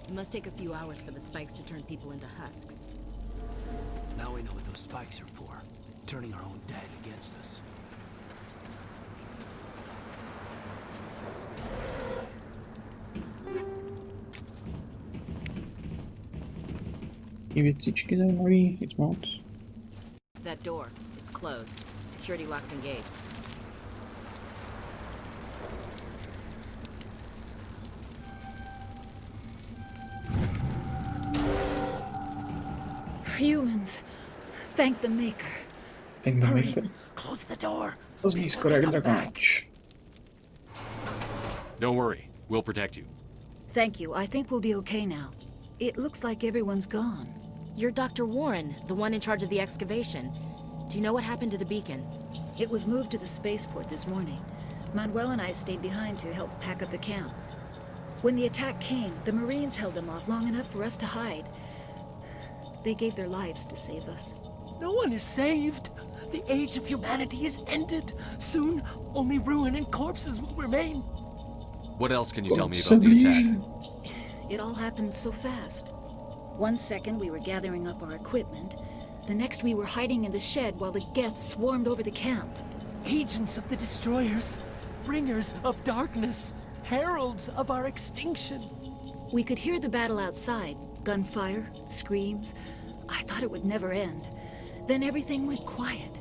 It must take a few hours for the spikes to turn people into husks. Now we know what those spikes are for. Turning our own dead against us. I věcičky zajímavý, nic moc. That door, it's closed. Security lock's engaged. Humans. Thank the Maker. Thank the Maker. Close the door. To zní skoro jak drakonáč. Don't worry, we'll protect you. Thank you. I think we'll be okay now. It looks like everyone's gone. You're Dr. Warren, the one in charge of the excavation. Do you know what happened to the beacon? It was moved to the spaceport this morning. Manuel and I stayed behind to help pack up the camp. When the attack came, the Marines held them off long enough for us to hide. They gave their lives to save us. No one is saved. The age of humanity is ended. Soon, only ruin and corpses will remain. What else can you tell me about the attack? It all happened so fast. 1 second we were gathering up our equipment. The next we were hiding in the shed while the Geth swarmed over the camp. Agents of the destroyers. Bringers of darkness. Heralds of our extinction. We could hear the battle outside. Gunfire, screams. I thought it would never end. Then everything went quiet.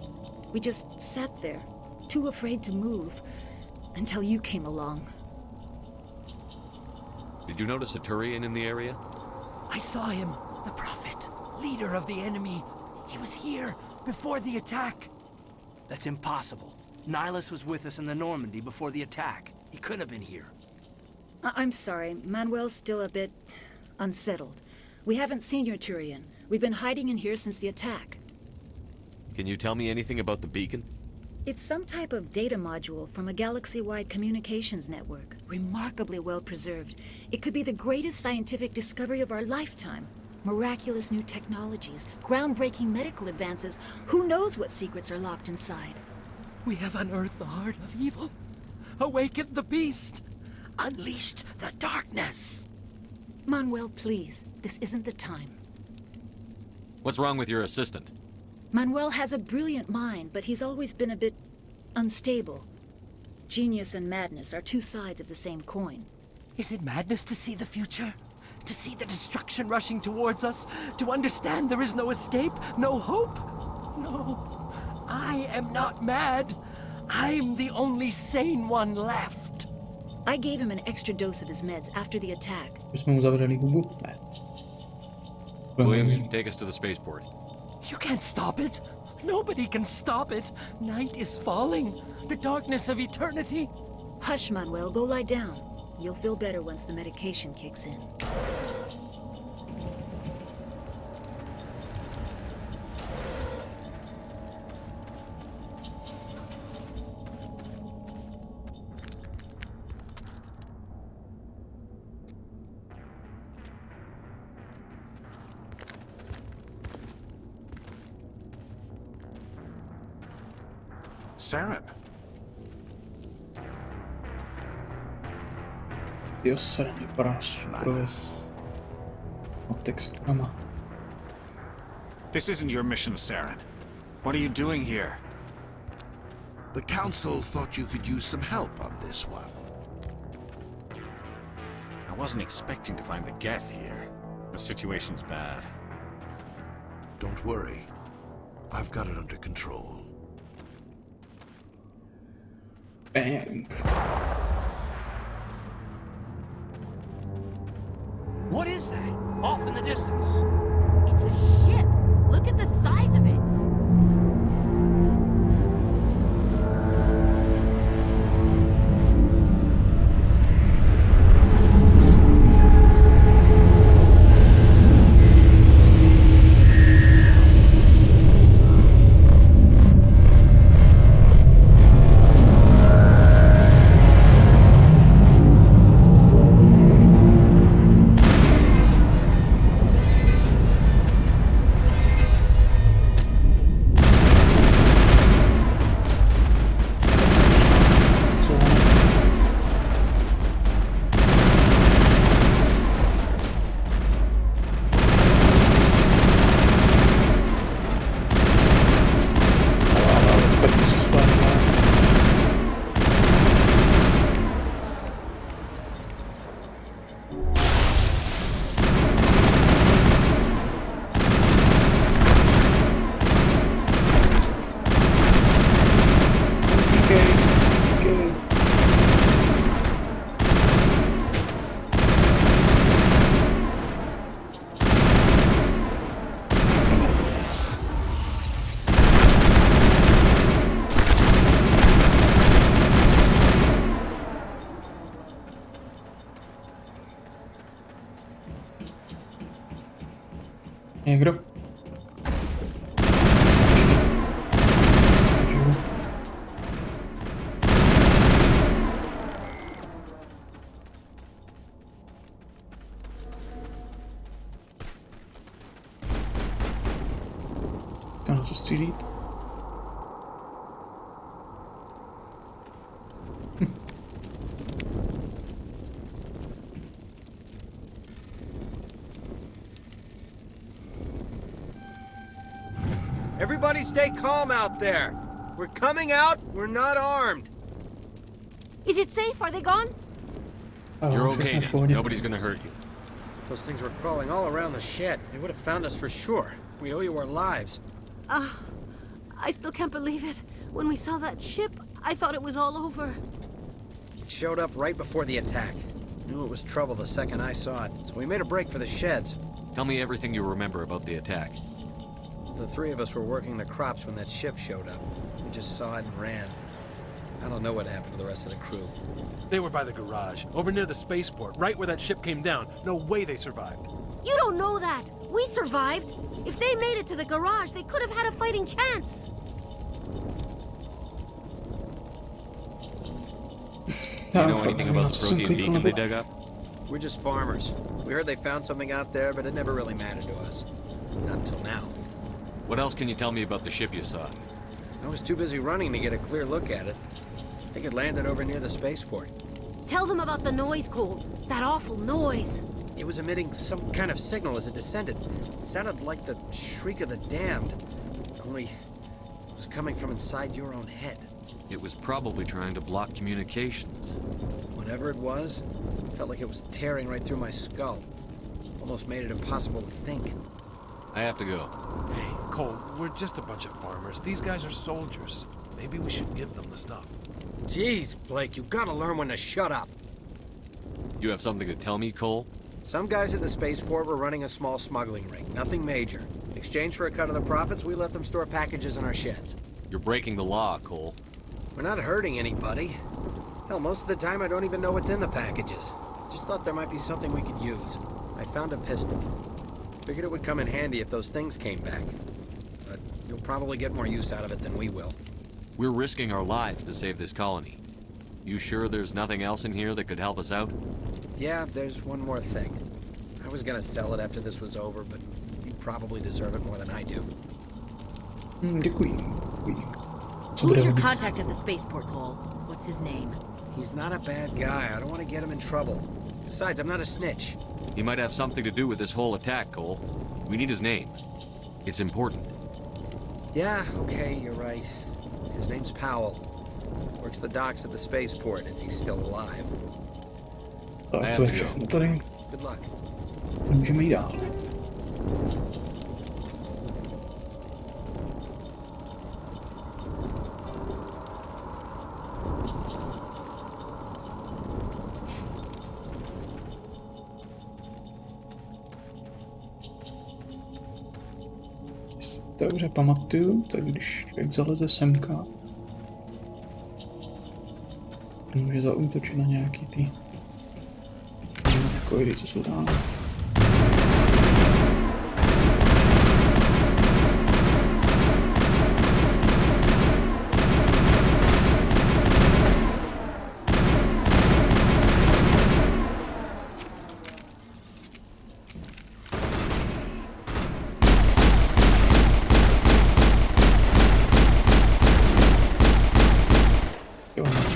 We just sat there, too afraid to move, until you came along. Did you notice a Turian in the area? I saw him, the Prophet, leader of the enemy. He was here before the attack. That's impossible. Nihilus was with us in the Normandy before the attack. He couldn't have been here. I'm sorry, Manuel's still a bit unsettled. We haven't seen your Turian. We've been hiding in here since the attack. Can you tell me anything about the beacon? It's some type of data module from a galaxy-wide communications network. Remarkably well preserved. It could be the greatest scientific discovery of our lifetime. Miraculous new technologies, groundbreaking medical advances. Who knows what secrets are locked inside? We have unearthed the heart of evil, awakened the beast, unleashed the darkness. Manuel, please. This isn't the time. What's wrong with your assistant? Manuel has a brilliant mind, but he's always been a bit unstable. Genius and madness are two sides of the same coin. Is it madness to see the future? To see the destruction rushing towards us? To understand there is no escape? No hope? No. I am not mad. I'm the only sane one left. I gave him an extra dose of his meds after the attack. Jsme mu zavřeli hubu? Ne. Williams, take us to the spaceport. You can't stop it. Nobody can stop it. Night is falling. The darkness of eternity. Hush, Manuel. Go lie down. You'll feel better once the medication kicks in. Saren. Jo, Saren vypadá super. No, texturama. This isn't your mission, Saren. What are you doing here? The Council thought you could use some help on this one. I wasn't expecting to find the Geth here. The situation's bad. Don't worry. I've got it under control. Bang. What is that? Off in the distance. It's a ship. Look at the size of it. Někdo? něco střílít. Everybody stay calm out there. We're coming out, we're not armed. Is it safe? Are they gone? You're okay now. Nobody's gonna hurt you. Those things were crawling all around the shed. They would have found us for sure. We owe you our lives. I still can't believe it. When we saw that ship, I thought it was all over. It showed up right before the attack. Knew it was trouble the second I saw it, so we made a break for the sheds. Tell me everything you remember about the attack. The three of us were working the crops when that ship showed up. We just saw it and ran. I don't know what happened to the rest of the crew. They were by the garage, over near the spaceport, right where that ship came down. No way they survived. You don't know that. We survived. If they made it to the garage, they could have had a fighting chance. Do you know anything about the protein beacon they dug up? We're just farmers. We heard they found something out there, but it never really mattered to us. Not until now. What else can you tell me about the ship you saw? I was too busy running to get a clear look at it. I think it landed over near the spaceport. Tell them about the noise, Cole. That awful noise. It was emitting some kind of signal as it descended. It sounded like the shriek of the damned. Only it was coming from inside your own head. It was probably trying to block communications. Whatever it was, it felt like it was tearing right through my skull. Almost made it impossible to think. I have to go. Hey, Cole, we're just a bunch of farmers. These guys are soldiers. Maybe we should give them the stuff. Jeez, Blake, you gotta learn when to shut up. You have something to tell me, Cole? Some guys at the spaceport were running a small smuggling ring, nothing major. In exchange for a cut of the profits, we let them store packages in our sheds. You're breaking the law, Cole. We're not hurting anybody. Hell, most of the time I don't even know what's in the packages. Just thought there might be something we could use. I found a pistol. Figured it would come in handy if those things came back. But you'll probably get more use out of it than we will. We're risking our lives to save this colony. You sure there's nothing else in here that could help us out? Yeah, there's one more thing. I was gonna sell it after this was over, but you probably deserve it more than I do. Děkuji. Who's your contact at the spaceport, Cole? What's his name? He's not a bad guy. I don't want to get him in trouble. Besides, I'm not a snitch. He might have something to do with this whole attack, Cole. We need his name. It's important. Yeah, okay, you're right. His name's Powell. Works the docks at the spaceport if he's still alive. Tak to je všechno tady. Good luck. Můžeme jít dál. Dobře pamatuju, tak když člověk zaleze semka, může zaútočit na nějaký ty matkoidy, co jsou tam.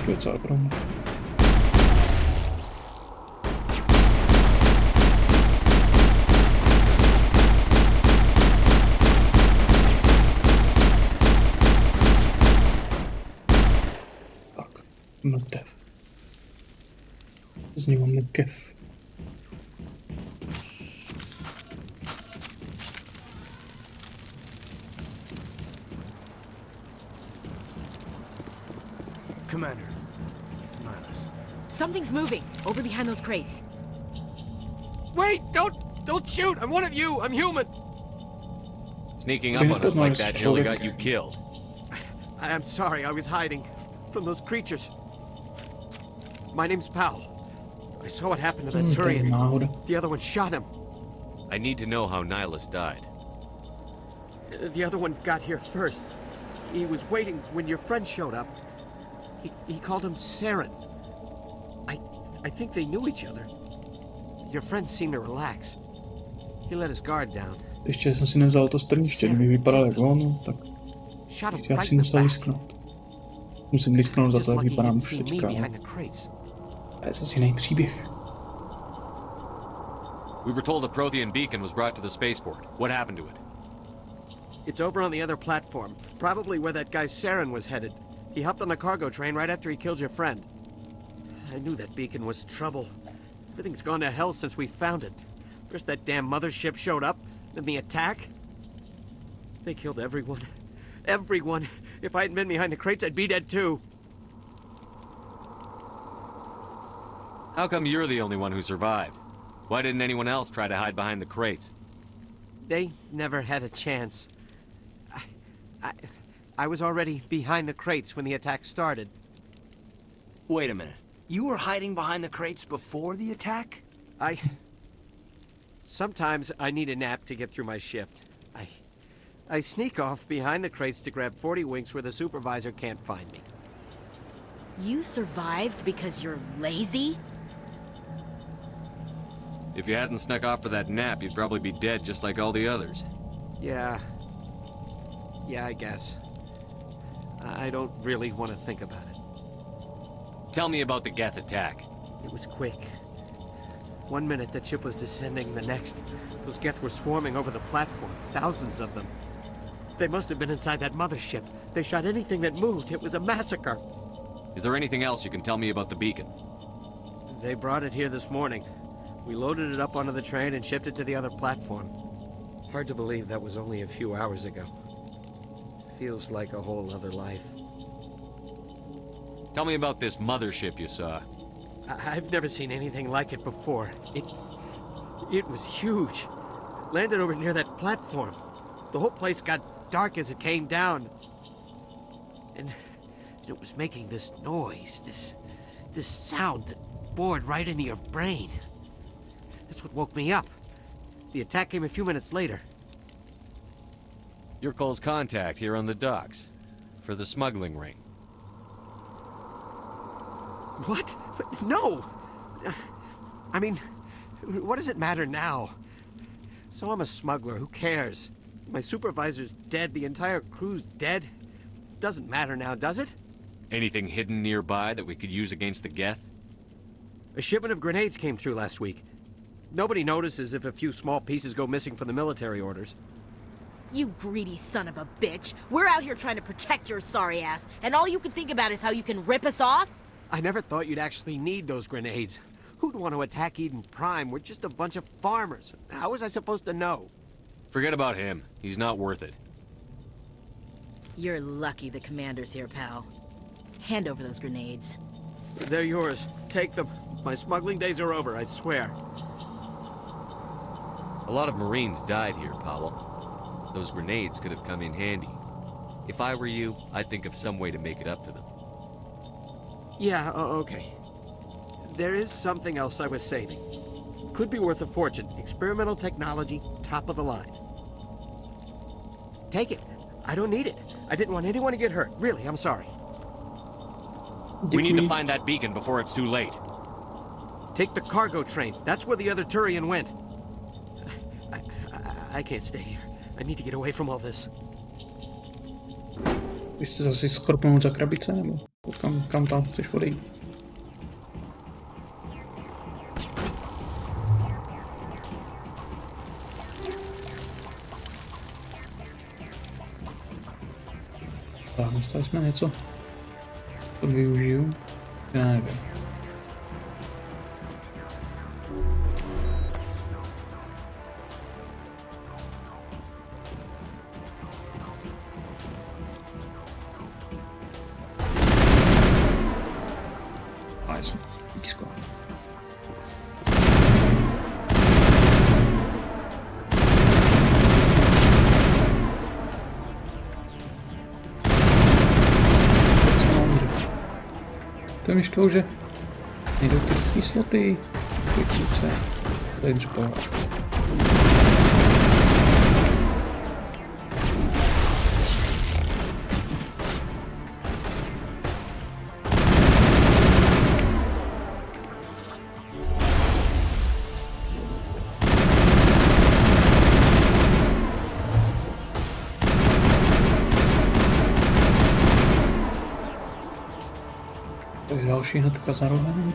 Docela promůž. Tak, mrtev. Z něho mrkev. Commander, it's Nihilus. Something's moving over behind those crates. Wait! Don't shoot! I'm one of you! I'm human! Sneaking up on us like that nearly got you killed. I'm sorry, I was hiding from those creatures. My name's Powell. I saw what happened to that Turian. The other one shot him. I need to know how Nihilus died. The other one got here first. He was waiting when your friend showed up. He called him Saren. I think they knew each other. Your friend seemed to relax. He let his guard down. Ještě jsem si nevzal to strniště, kdyby vypadal jak on, tak já si musel lisknout. Musím lisknout za to, jak vypadám už teďka. To je zase jiný příběh. We were told a Prothean beacon was brought to the spaceport. What happened to it? It's over on the other platform, probably where that guy Saren was headed. He hopped on the cargo train right after he killed your friend. I knew that beacon was trouble. Everything's gone to hell since we found it. First that damn mothership showed up, then the attack. They killed everyone. Everyone. If I hadn't been behind the crates, I'd be dead too. How come you're the only one who survived? Why didn't anyone else try to hide behind the crates? They never had a chance. I was already behind the crates when the attack started. Wait a minute. You were hiding behind the crates before the attack? Sometimes I need a nap to get through my shift. I sneak off behind the crates to grab 40 winks where the supervisor can't find me. You survived because you're lazy? If you hadn't snuck off for that nap, you'd probably be dead just like all the others. Yeah, I guess. I don't really want to think about it. Tell me about the Geth attack. It was quick. 1 minute the ship was descending, the next, those Geth were swarming over the platform, thousands of them. They must have been inside that mothership. They shot anything that moved. It was a massacre. Is there anything else you can tell me about the beacon? They brought it here this morning. We loaded it up onto the train and shipped it to the other platform. Hard to believe that was only a few hours ago. Feels like a whole other life. Tell me about this mothership you saw. I've never seen anything like it before. It was huge. Landed over near that platform. The whole place got dark as it came down. And it was making this noise, this sound that bored right into your brain. That's what woke me up. The attack came a few minutes later. You're Cole's contact here on the docks. For the smuggling ring. What? No! I mean, what does it matter now? So I'm a smuggler, who cares? My supervisor's dead, the entire crew's dead. Doesn't matter now, does it? Anything hidden nearby that we could use against the Geth? A shipment of grenades came through last week. Nobody notices if a few small pieces go missing from the military orders. You greedy son of a bitch. We're out here trying to protect your sorry ass, and all you can think about is how you can rip us off? I never thought you'd actually need those grenades. Who'd want to attack Eden Prime? We're just a bunch of farmers. How was I supposed to know? Forget about him. He's not worth it. You're lucky the commander's here, pal. Hand over those grenades. They're yours. Take them. My smuggling days are over, I swear. A lot of Marines died here, Powell. Those grenades could have come in handy. If I were you, I'd think of some way to make it up to them. Yeah, okay. There is something else I was saving. Could be worth a fortune. Experimental technology, top of the line. Take it. I don't need it. I didn't want anyone to get hurt. Really, I'm sorry. We need to find that beacon before it's too late. Take the cargo train. That's where the other Turian went. I can't stay here. I need to get away from all this. Vy jste zase skorpnout za krabice, nebo kam tam chceš odejít? Tak, dostali jsme něco. To využiju. Já nevím. To mi štvou, že nejdou ty sloty. Kliknu se. Tady dřepovat. další hnedka za rohem.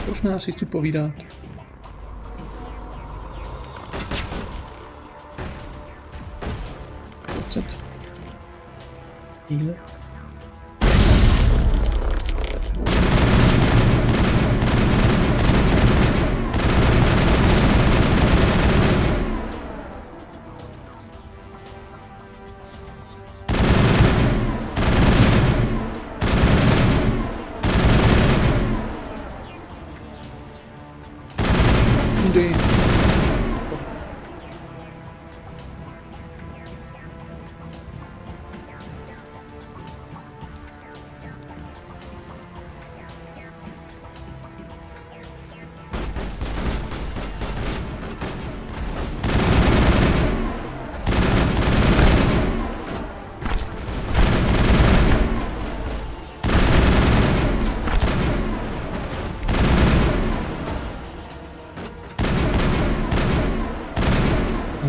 Možná si chci povídat. Jíle. Módy.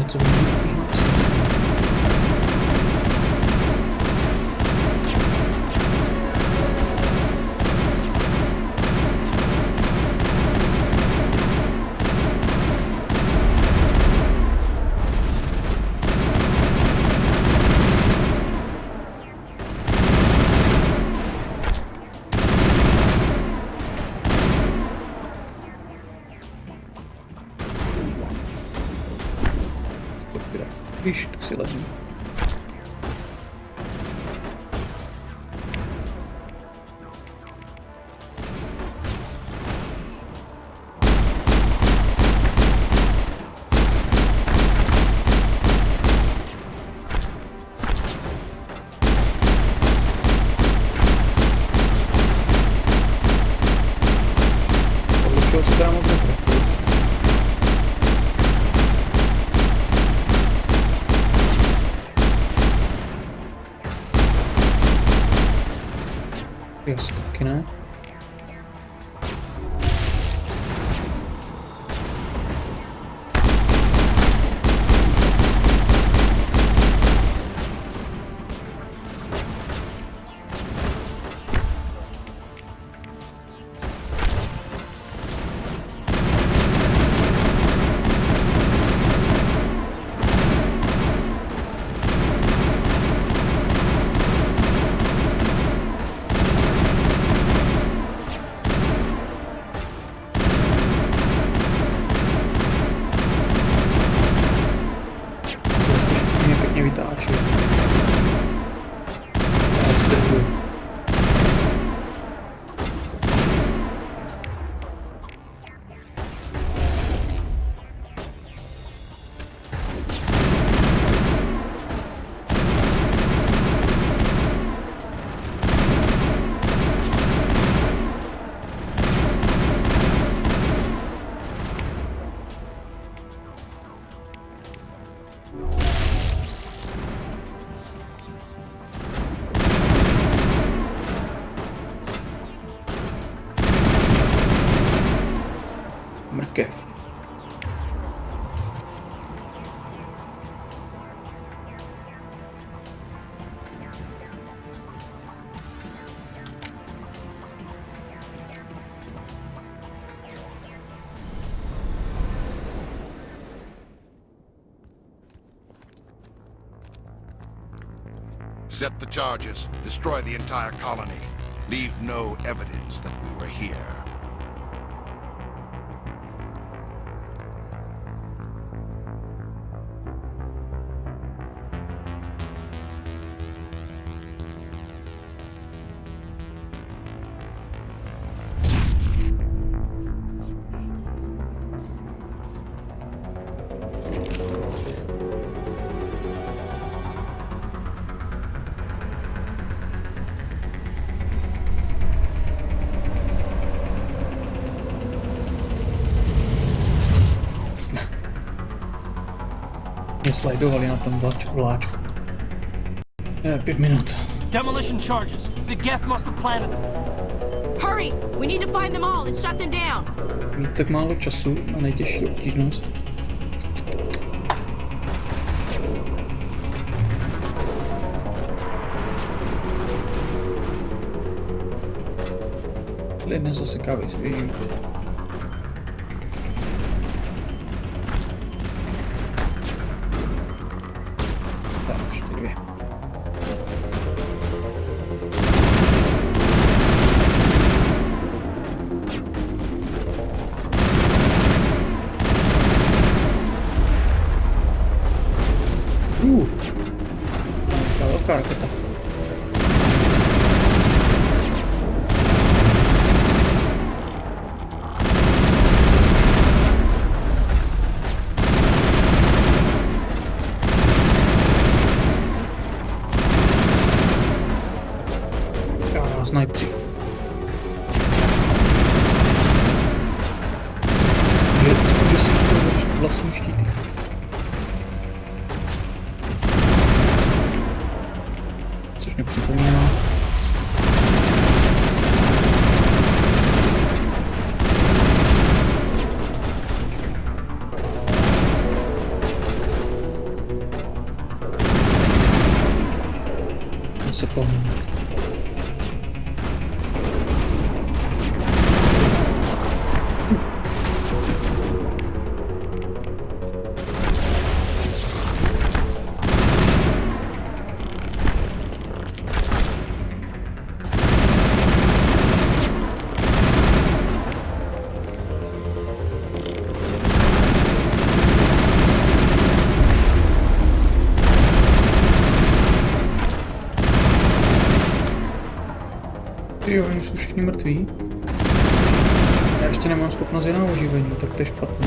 Co Víš, tak si lezím. Odlučil se teda moc netrefil. Jasně, taky ne. Pěkně vytáčí. Mrkev. Set the charges. Destroy the entire colony. Leave no evidence that we were here. jsme slajdovali na tom vláčku. 5 minut. Demolition charges. The Geth must have planted them. Hurry! We need to find them all and shut them down. Mít tak málo času a nejtěžší obtížnost. Dnes zase kávy svěží. Tak, ještě 2. Velká raketa. Snajpři. Je si vlastní štíty. Což mě připomíná. Se pomůže. Jo, oni jsou všichni mrtví. Já ještě nemám schopnost jiného oživení, tak to je špatné.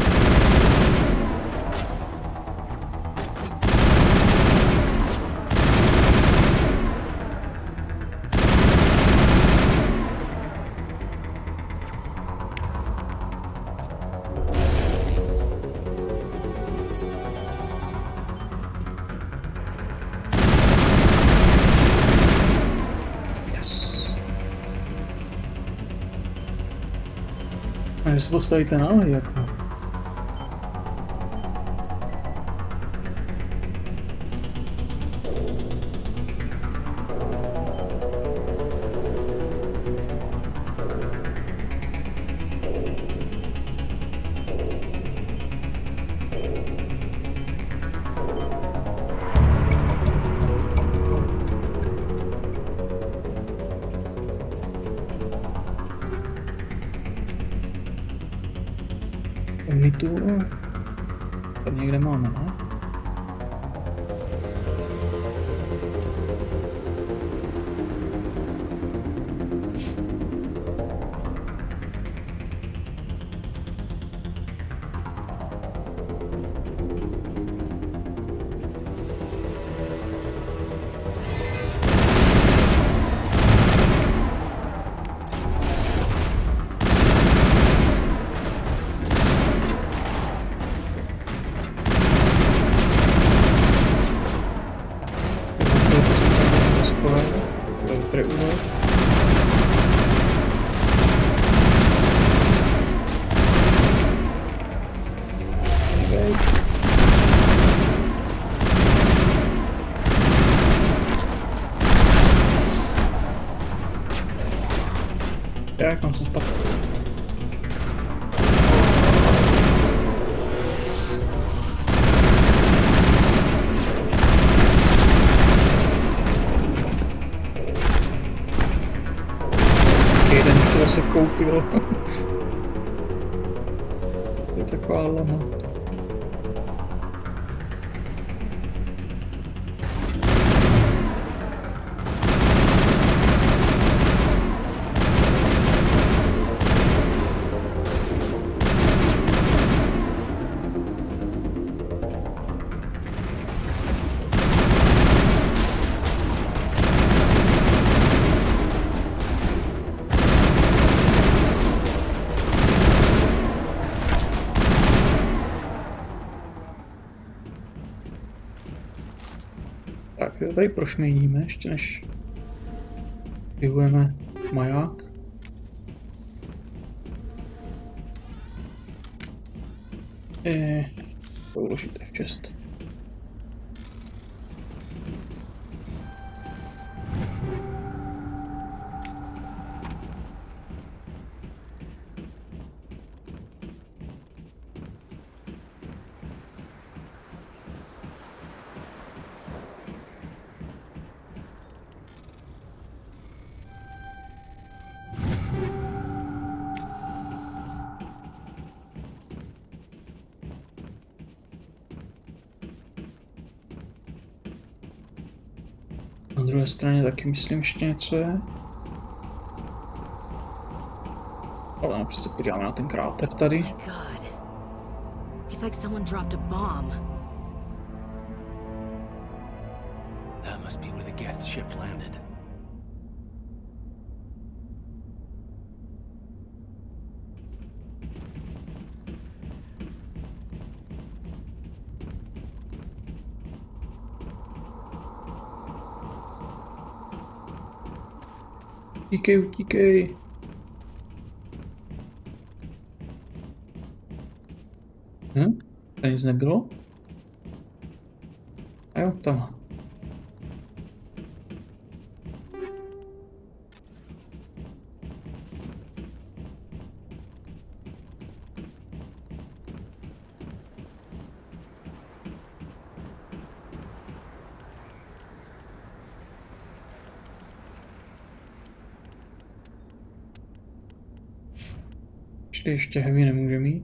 A že se postavíte na nohy, jako. Unitu, tady někde máme, ne? Jak mám se spadl? Jeden už to zase koupil. Je taková lama. tady prošmejníme, ještě než vyhujeme maják. To uložíte F6. Na druhé straně taky myslím, ještě něco je. Ale napřed se podíváme na ten kráter tady. Oh my God. It's like someone dropped a bomb. That must be where the Geth ship landed. Utíkej, utíkej. Tady nic nebylo? A jo, tam. Ještě heavy nemůže mít.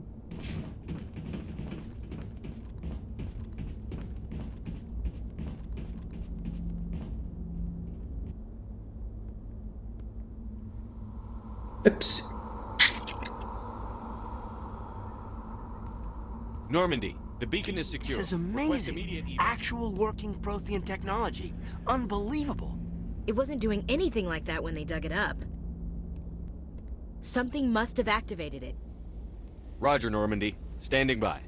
Pepsi. Normandy, the beacon is secure. This is Request amazing. immediate evac. Actual working Prothean technology. Unbelievable. It wasn't doing anything like that when they dug it up. Something must have activated it. Roger, Normandy. Standing by.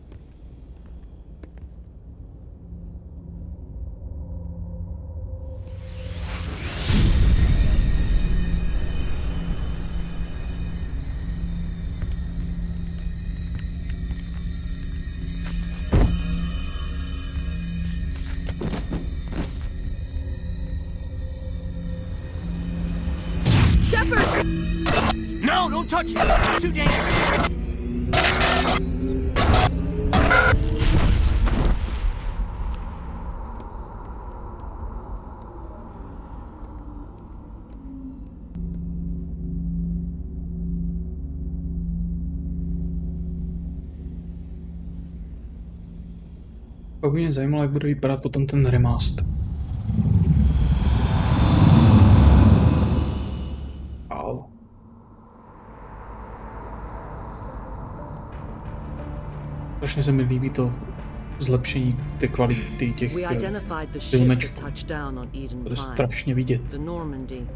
Shepard! No, don't touch it! It's too dangerous! Pak mě zajímalo, jak bude vypadat potom ten remaster. Wow. Strašně se mi líbí to zlepšení té kvality těch filmečků. To je strašně vidět. The Normandy,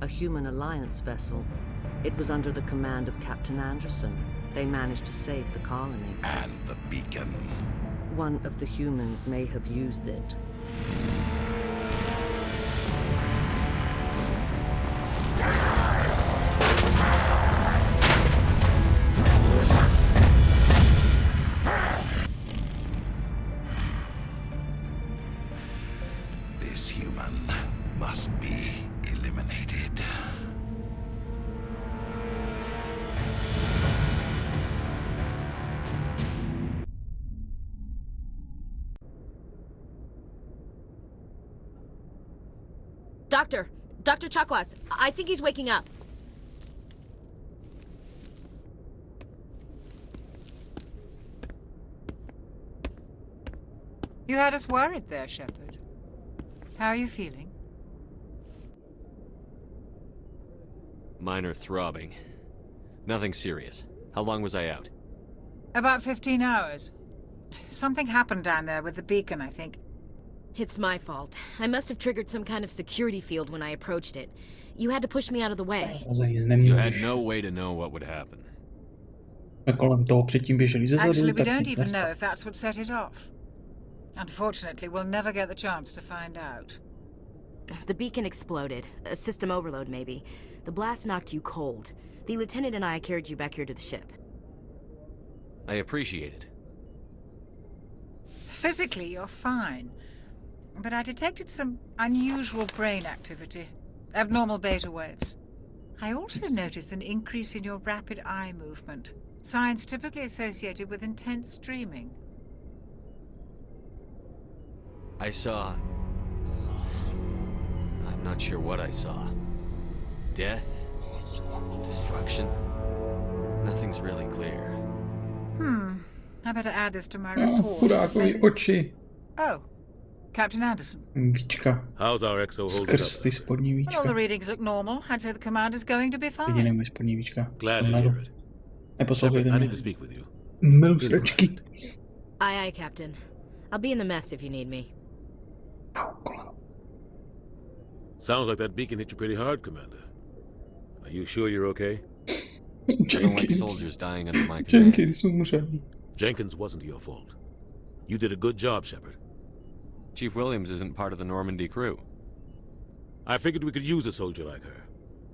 a human alliance vessel. It was under the command of Captain Anderson. They managed to save the colony. And the beacon. One of the humans may have used it. This human must be eliminated. Dr. Chakwas, I think he's waking up. You had us worried there, Shepard. How are you feeling? Minor throbbing. Nothing serious. How long was I out? About 15 hours. Something happened down there with the beacon, I think. It's my fault. I must have triggered some kind of security field when I approached it. You had to push me out of the way. You had no way to know what would happen. Actually, we don't even know if that's what set it off. Unfortunately, we'll never get the chance to find out. The beacon exploded. A system overload, maybe. The blast knocked you cold. The lieutenant and I carried you back here to the ship. I appreciate it. Physically, you're fine. But I detected some unusual brain activity. Abnormal beta waves. I also noticed an increase in your rapid eye movement. Signs typically associated with intense dreaming. I saw... I'm not sure what I saw. Death? Destruction? Nothing's really clear. I better add this to my report. Chudákovi oči. Oh, Captain Anderson. Víčka. How's our XO holding Skrz ty spodní Well, all the víčka. readings look normal. I'd say the commander's going to be fine. Jediný můj spodní víčka. Glad to hear it. Neposlouchejte I need mě. to speak with you. Milu sračky. Aye, Captain. I'll be in the mess if you need me. Sounds like that beacon hit you pretty hard, Commander. Are you sure you're okay? I don't like soldiers dying under my command. Jenkins umřel. Jenkins wasn't your fault. You did a good job, Shepard. Chief Williams isn't part of the Normandy crew. I figured we could use a soldier like her.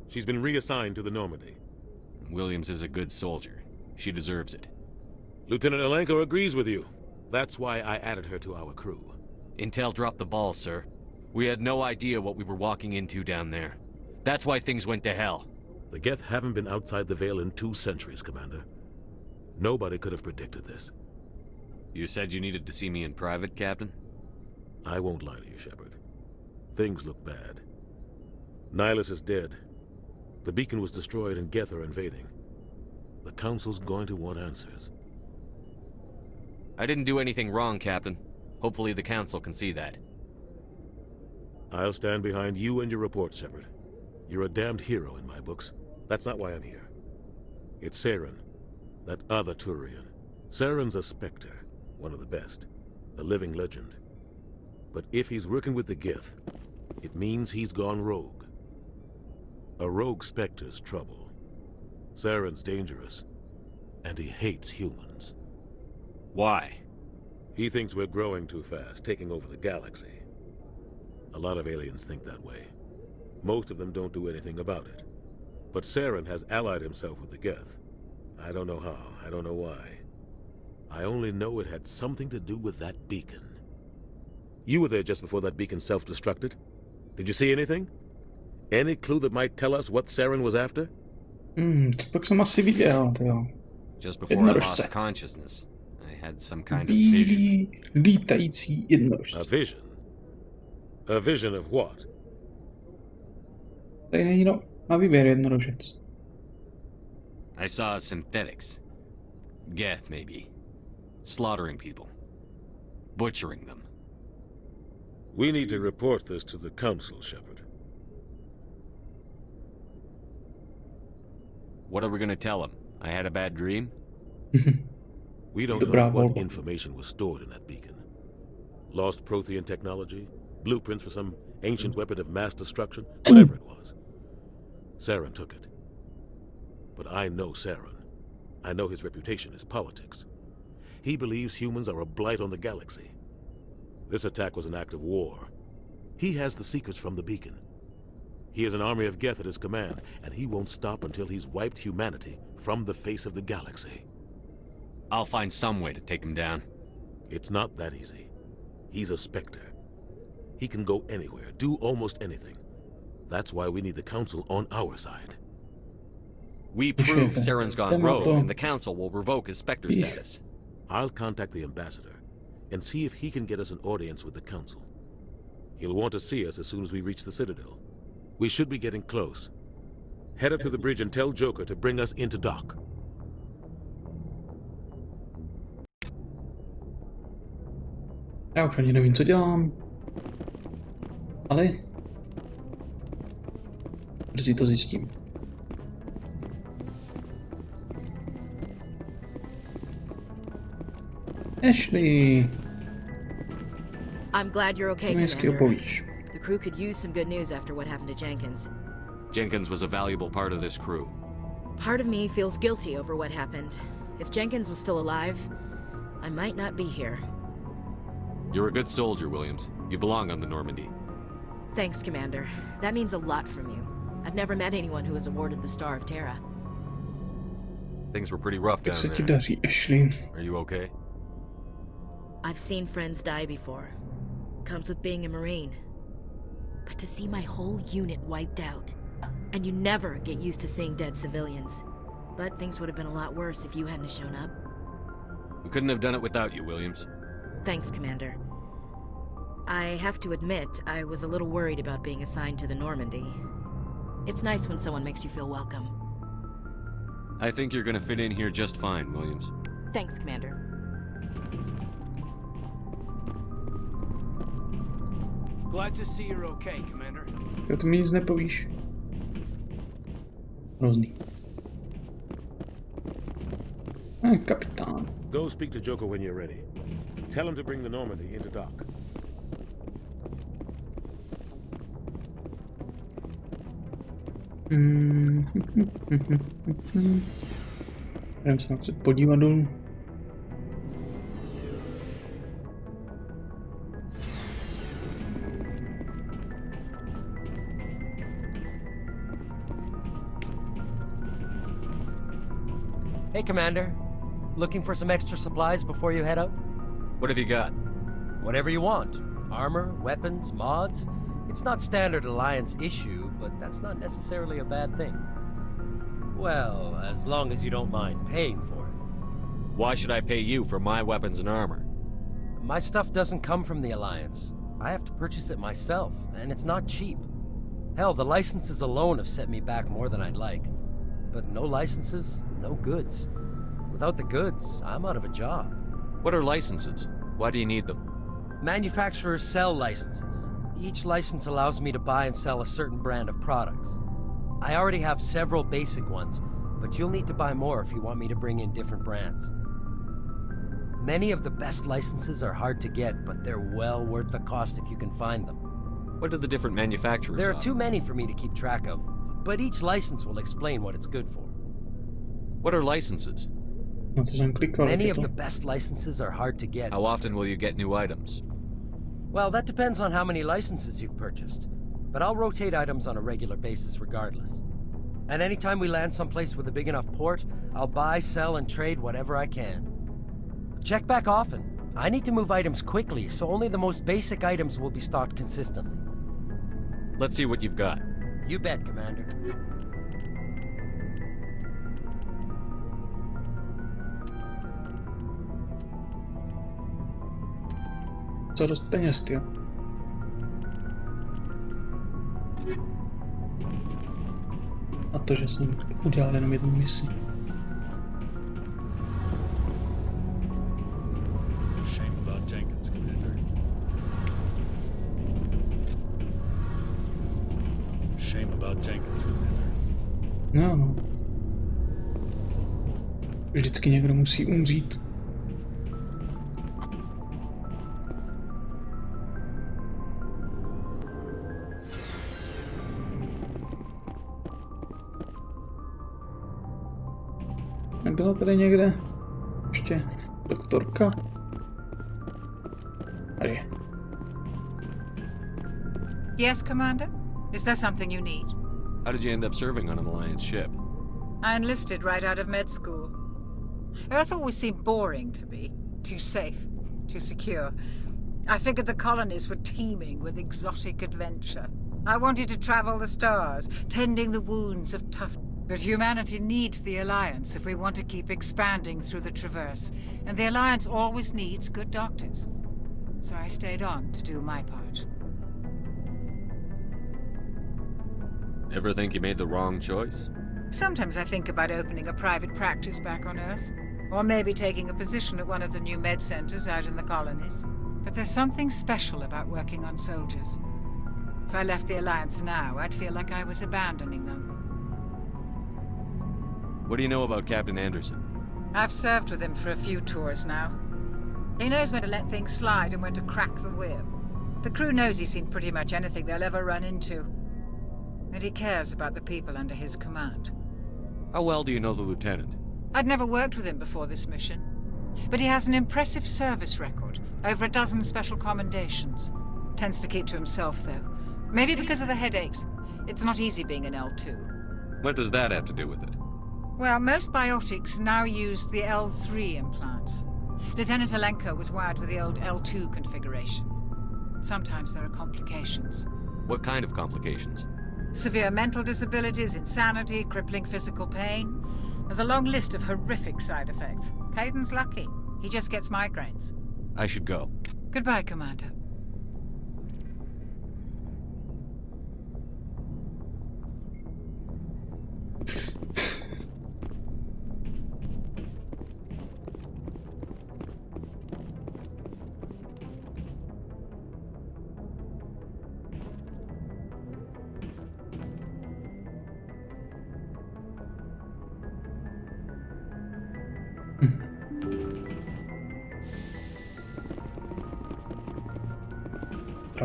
She's been reassigned to the Normandy. Williams is a good soldier. She deserves it. Lieutenant Alenko agrees with you. That's why I added her to our crew. Intel dropped the ball, sir. We had no idea what we were walking into down there. That's why things went to hell. The Geth haven't been outside the Veil in 2 centuries, Commander. Nobody could have predicted this. You said you needed to see me in private, Captain? I won't lie to you, Shepard. Things look bad. Nihilus is dead. The beacon was destroyed and Geth are invading. The Council's going to want answers. I didn't do anything wrong, Captain. Hopefully the Council can see that. I'll stand behind you and your report, Shepard. You're a damned hero in my books. That's not why I'm here. It's Saren, that other Turian. Saren's a Spectre, one of the best, a living legend. But if he's working with the Geth, it means he's gone rogue. A rogue Spectre's trouble. Saren's dangerous, and he hates humans. Why? He thinks we're growing too fast, taking over the galaxy. A lot of aliens think that way. Most of them don't do anything about it. But Saren has allied himself with the Geth. I don't know how, I don't know why. I only know it had something to do with that beacon. You were there just before that beacon self-destructed. Did you see anything? Any clue that might tell us what Saren was after? Pak jsem asi viděl, jo. Just before I lost consciousness, I had some kind of vision. Bílý, lítající jednorožce. A vision? A vision of what? Tady není na výběr jednorožec. I saw synthetics. Geth, maybe. Slaughtering people. Butchering them. We need to report this to the Council, Shepard. What are we gonna tell them? I had a bad dream? We don't know what information was stored in that beacon. Lost Prothean technology? Blueprints for some ancient weapon of mass destruction? Whatever it was. Saren took it. But I know Saren. I know his reputation is politics. He believes humans are a blight on the galaxy. This attack was an act of war. He has the secrets from the beacon. He has an army of Geth at his command, and he won't stop until he's wiped humanity from the face of the galaxy. I'll find some way to take him down. It's not that easy. He's a Spectre. He can go anywhere, do almost anything. That's why we need the Council on our side. We prove Saren's gone rogue, and the Council will revoke his Spectre status. I'll contact the Ambassador and see if he can get us an audience with the Council. He'll want to see us as soon as we reach the Citadel. We should be getting close. Head up to the bridge and tell Joker to bring us into dock. Já už ani nevím, co dělám. Ale brzy to zjistím. Ashley. I'm glad you're okay, Hezky Commander. opovíš. The crew could use some good news after what happened to Jenkins. Jenkins was a valuable part of this crew. Part of me feels guilty over what happened. If Jenkins was still alive, I might not be here. You're a good soldier, Williams. You belong on the Normandy. Thanks, Commander. That means a lot from you. I've never met anyone who was awarded the Star of Terra. Things were pretty rough down Jak se ti there. daří, Ashley? Are you okay? I've seen friends die before. Comes with being a Marine. But to see my whole unit wiped out, and you never get used to seeing dead civilians. But things would have been a lot worse if you hadn't shown up. We couldn't have done it without you, Williams. Thanks, Commander. I have to admit, I was a little worried about being assigned to the Normandy. It's nice when someone makes you feel welcome. I think you're gonna fit in here just fine, Williams. Thanks, Commander. Glad to see you're okay, Commander. Jo, ty mi nic nepovíš. Hrozný. Kapitán. Go speak to Joko when you're ready. Tell him to bring the Normandy into dock. Jdem se napřed podívat dolů. Hey, Commander. Looking for some extra supplies before you head out? What have you got? Whatever you want. Armor, weapons, mods. It's not standard Alliance issue, but that's not necessarily a bad thing. Well, as long as you don't mind paying for it. Why should I pay you for my weapons and armor? My stuff doesn't come from the Alliance. I have to purchase it myself, and it's not cheap. Hell, the licenses alone have set me back more than I'd like. But no licenses, no goods. Without the goods, I'm out of a job. What are licenses? Why do you need them? Manufacturers sell licenses. Each license allows me to buy and sell a certain brand of products. I already have several basic ones, but you'll need to buy more if you want me to bring in different brands. Many of the best licenses are hard to get, but they're well worth the cost if you can find them. What do the different manufacturers There are offer? too many for me to keep track of, but each license will explain what it's good for. What are licenses? Na to jsem klikal. Many je of to. the best licenses are hard to get. How often will you get new items? Well, that depends on how many licenses you've purchased. But I'll rotate items on a regular basis regardless. And anytime we land someplace with a big enough port, I'll buy, sell, and trade whatever I can. Check back often. I need to move items quickly, so only the most basic items will be stocked consistently. Let's see what you've got. You bet, Commander. Za dost peněz, tyjo. A to, že jsem udělal jenom jednu misi. Shame about Jenkins, Commander. Shame about Jenkins, Commander. No. Vždycky někdo musí umřít. Nebyla tady někde ještě doktorka? Tady je. Yes, Commander? Is there something you need? How did you end up serving on an Alliance ship? I enlisted right out of med school. Earth always seemed boring to me. Too safe, too secure. I figured the colonies were teeming with exotic adventure. I wanted to travel the stars, tending the wounds of tough... But humanity needs the Alliance if we want to keep expanding through the Traverse. And the Alliance always needs good doctors. So I stayed on to do my part. Ever think you made the wrong choice? Sometimes I think about opening a private practice back on Earth. Or maybe taking a position at one of the new med centers out in the colonies. But there's something special about working on soldiers. If I left the Alliance now, I'd feel like I was abandoning them. What do you know about Captain Anderson? I've served with him for a few tours now. He knows when to let things slide and when to crack the whip. The crew knows he's seen pretty much anything they'll ever run into. And he cares about the people under his command. How well do you know the lieutenant? I'd never worked with him before this mission. But he has an impressive service record, over a dozen special commendations. Tends to keep to himself, though. Maybe because of the headaches. It's not easy being an L2. What does that have to do with it? Well, most biotics now use the L3 implants. Lieutenant Alenko was wired with the old L2 configuration. Sometimes there are complications. What kind of complications? Severe mental disabilities, insanity, crippling physical pain. There's a long list of horrific side effects. Caden's lucky. He just gets migraines. I should go. Goodbye, Commander.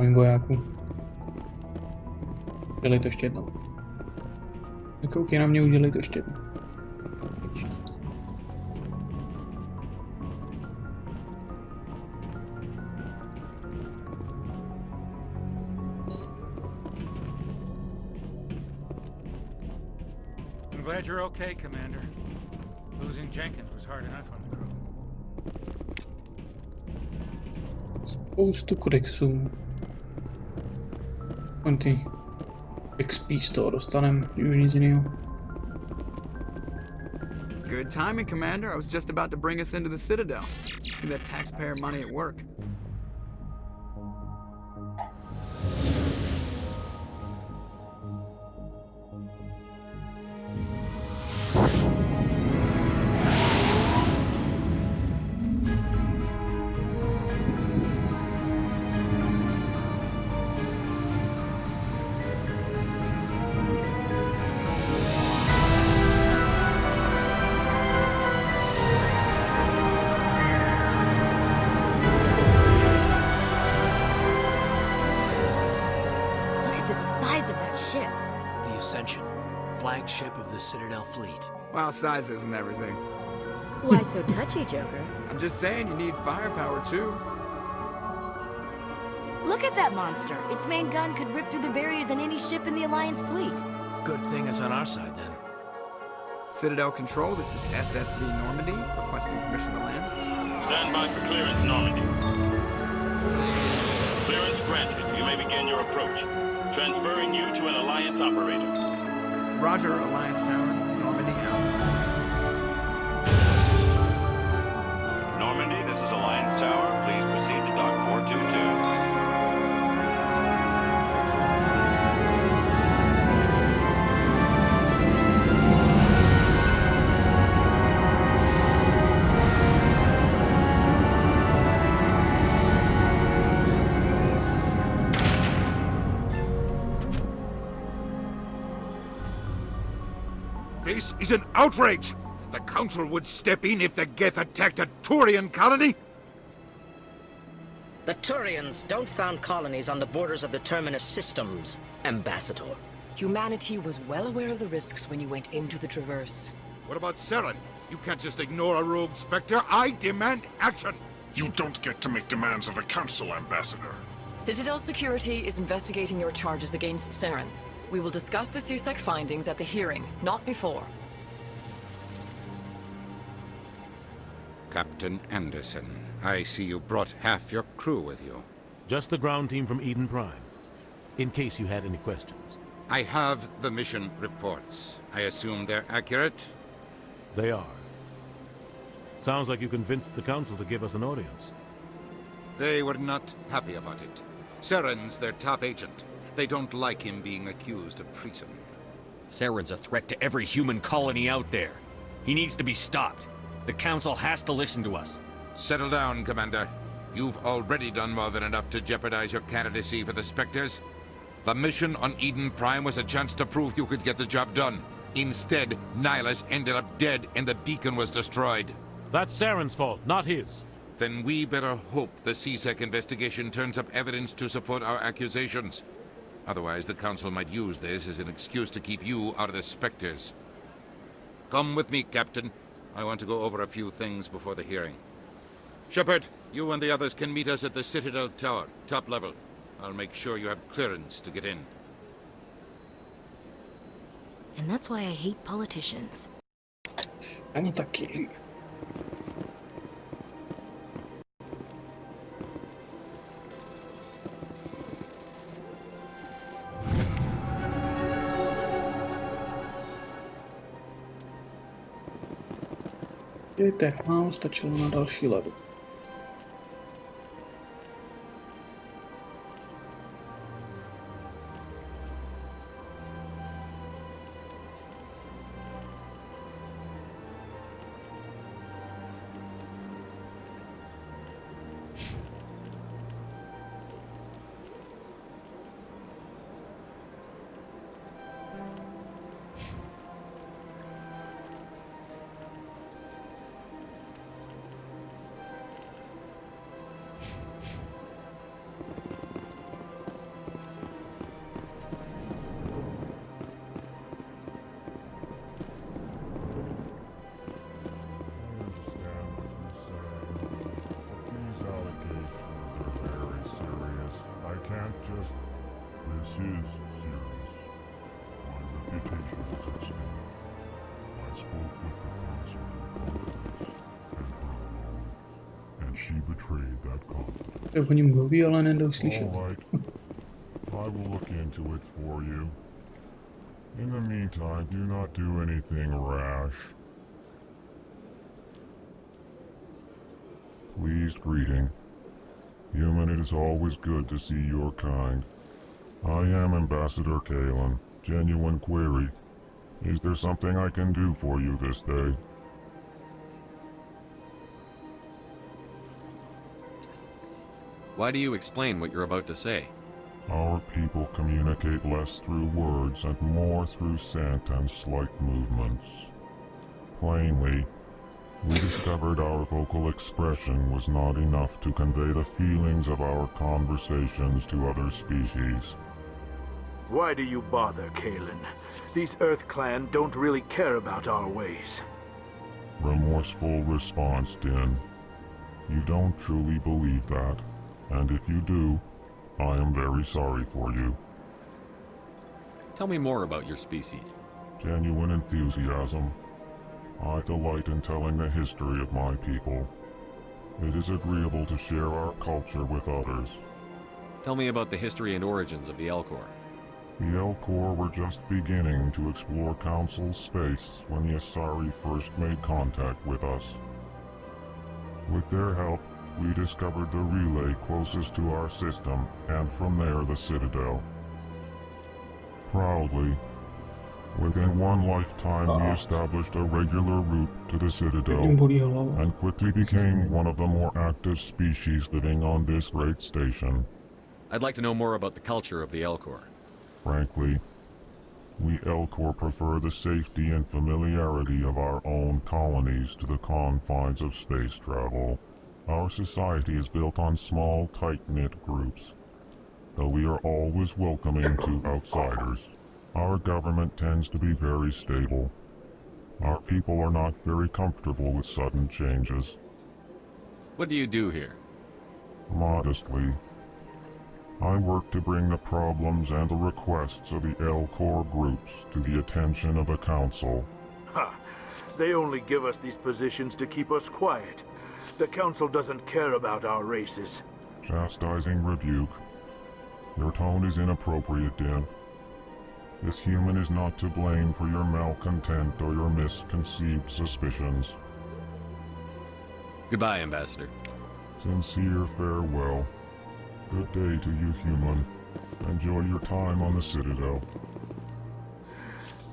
Zdravím vojáku. Udělej to ještě jednou. Nekoukej na mě, udělej to ještě jednou. I'm glad you're okay, Commander. Losing Jenkins was hard enough on the crew. Spoustu kodexů. Ty XP z toho dostanem, už nic jiného. Good timing, Commander. I was just about to bring us into the Citadel. See that taxpayer money at work. Flagship of the Citadel fleet. Well, size isn't everything. Why so touchy, Joker? I'm just saying you need firepower too. Look at that monster. Its main gun could rip through the barriers in any ship in the Alliance fleet. Good thing it's on our side then. Citadel Control, this is SSV Normandy, requesting permission to land. Stand by for clearance, Normandy. Clearance granted. You may begin your approach. Transferring you to an Alliance operator. Roger, Alliance Tower, Normandy out. Normandy, this is Alliance Tower. Please proceed to Dock 422. This is an outrage! The Council would step in if the Geth attacked a Turian colony? The Turians don't found colonies on the borders of the Terminus systems, Ambassador. Humanity was well aware of the risks when you went into the Traverse. What about Saren? You can't just ignore a rogue Spectre. I demand action! You don't get to make demands of the Council, Ambassador. Citadel Security is investigating your charges against Saren. We will discuss the CSEC findings at the hearing, not before. Captain Anderson, I see you brought half your crew with you. Just the ground team from Eden Prime, in case you had any questions. I have the mission reports. I assume they're accurate? They are. Sounds like you convinced the Council to give us an audience. They were not happy about it. Saren's their top agent. They don't like him being accused of treason. Saren's a threat to every human colony out there. He needs to be stopped. The Council has to listen to us. Settle down, Commander. You've already done more than enough to jeopardize your candidacy for the Spectres. The mission on Eden Prime was a chance to prove you could get the job done. Instead, Nihilus ended up dead and the beacon was destroyed. That's Saren's fault, not his. Then we better hope the CSEC investigation turns up evidence to support our accusations. Otherwise, the Council might use this as an excuse to keep you out of the Spectres. Come with me, Captain. I want to go over a few things before the hearing. Shepard, you and the others can meet us at the Citadel Tower, top level. I'll make sure you have clearance to get in. And that's why I hate politicians. Ani taky. Dejte, mám stačilo na další level. This is serious. My reputation is at stake. I spoke with the council in confidence, and her alone, and she betrayed that confidence. Oni mluví, ale nejdou slyšet. All right. I will look into it for you. In the meantime, do not do anything rash. Pleased greeting. Human, it is always good to see your kind. I am Ambassador Kalen. Genuine query. Is there something I can do for you this day? Why do you explain what you're about to say? Our people communicate less through words and more through scent and slight movements. Plainly, we discovered our vocal expression was not enough to convey the feelings of our conversations to other species. Why do you bother, Kalen? These Earth Clan don't really care about our ways. Remorseful response, Din. You don't truly believe that, and if you do, I am very sorry for you. Tell me more about your species. Genuine enthusiasm. I delight in telling the history of my people. It is agreeable to share our culture with others. Tell me about the history and origins of the Elcor. The Elcor were just beginning to explore Council space when the Asari first made contact with us. With their help, we discovered the relay closest to our system, and from there the Citadel. Proudly, within one lifetime we established a regular route to the Citadel, and quickly became one of the more active species living on this great station. I'd like to know more about the culture of the Elcor. Frankly, we Elcor prefer the safety and familiarity of our own colonies to the confines of space travel. Our society is built on small, tight-knit groups, though we are always welcoming to outsiders. Our government tends to be very stable. Our people are not very comfortable with sudden changes. What do you do here? Modestly, I work to bring the problems and the requests of the Elcor groups to the attention of the Council. Ha! They only give us these positions to keep us quiet. The Council doesn't care about our races. Chastising rebuke. Your tone is inappropriate, Din. This human is not to blame for your malcontent or your misconceived suspicions. Goodbye, Ambassador. Sincere farewell. Good day to you, human. Enjoy your time on the Citadel.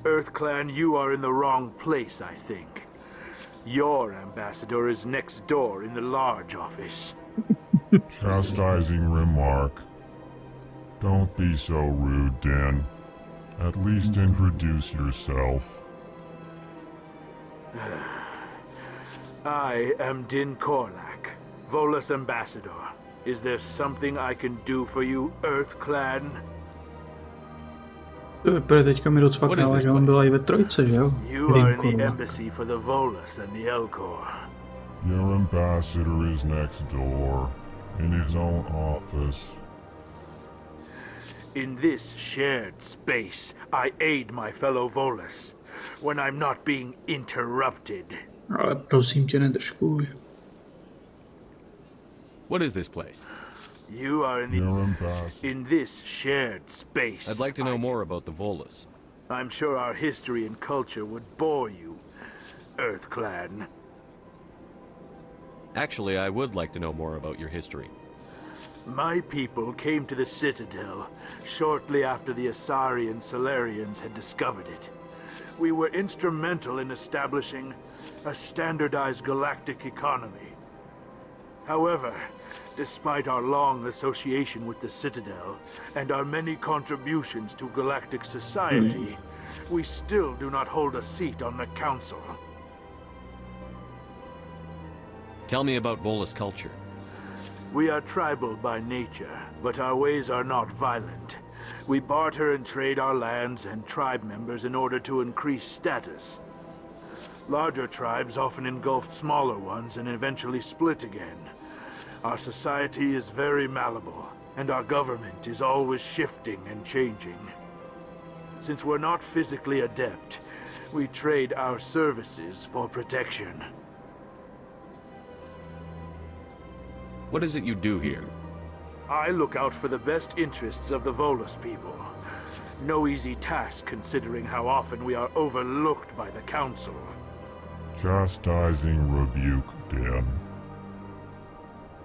Earth Clan, you are in the wrong place, I think. Your ambassador is next door in the large office. Chastising remark. Don't be so rude, Din. At least introduce yourself. I am Din Korlak, Volus ambassador. Is there something I can do for you, Earth Clan? Teďka mi docvakala, že on byl i ve trojce, že jo? You are in the embassy for the Volus and the Elcor. Your ambassador is next door, in his own office. In this shared space, I aid my fellow Volus when I'm not being interrupted. Ale prosím tě, nedržkuj. What is this place? You are in this shared space. I'd like to know more about the Volus. I'm sure our history and culture would bore you, EarthClan. Actually, I would like to know more about your history. My people came to the Citadel shortly after the Asari and Solarians had discovered it. We were instrumental in establishing a standardized galactic economy. However, despite our long association with the Citadel and our many contributions to galactic society, we still do not hold a seat on the Council. Tell me about Volus culture. We are tribal by nature, but our ways are not violent. We barter and trade our lands and tribe members in order to increase status. Larger tribes often engulf smaller ones and eventually split again. Our society is very malleable, and our government is always shifting and changing. Since we're not physically adept, we trade our services for protection. What is it you do here? I look out for the best interests of the Volus people. No easy task considering how often we are overlooked by the Council. Chastising rebuke, Dan.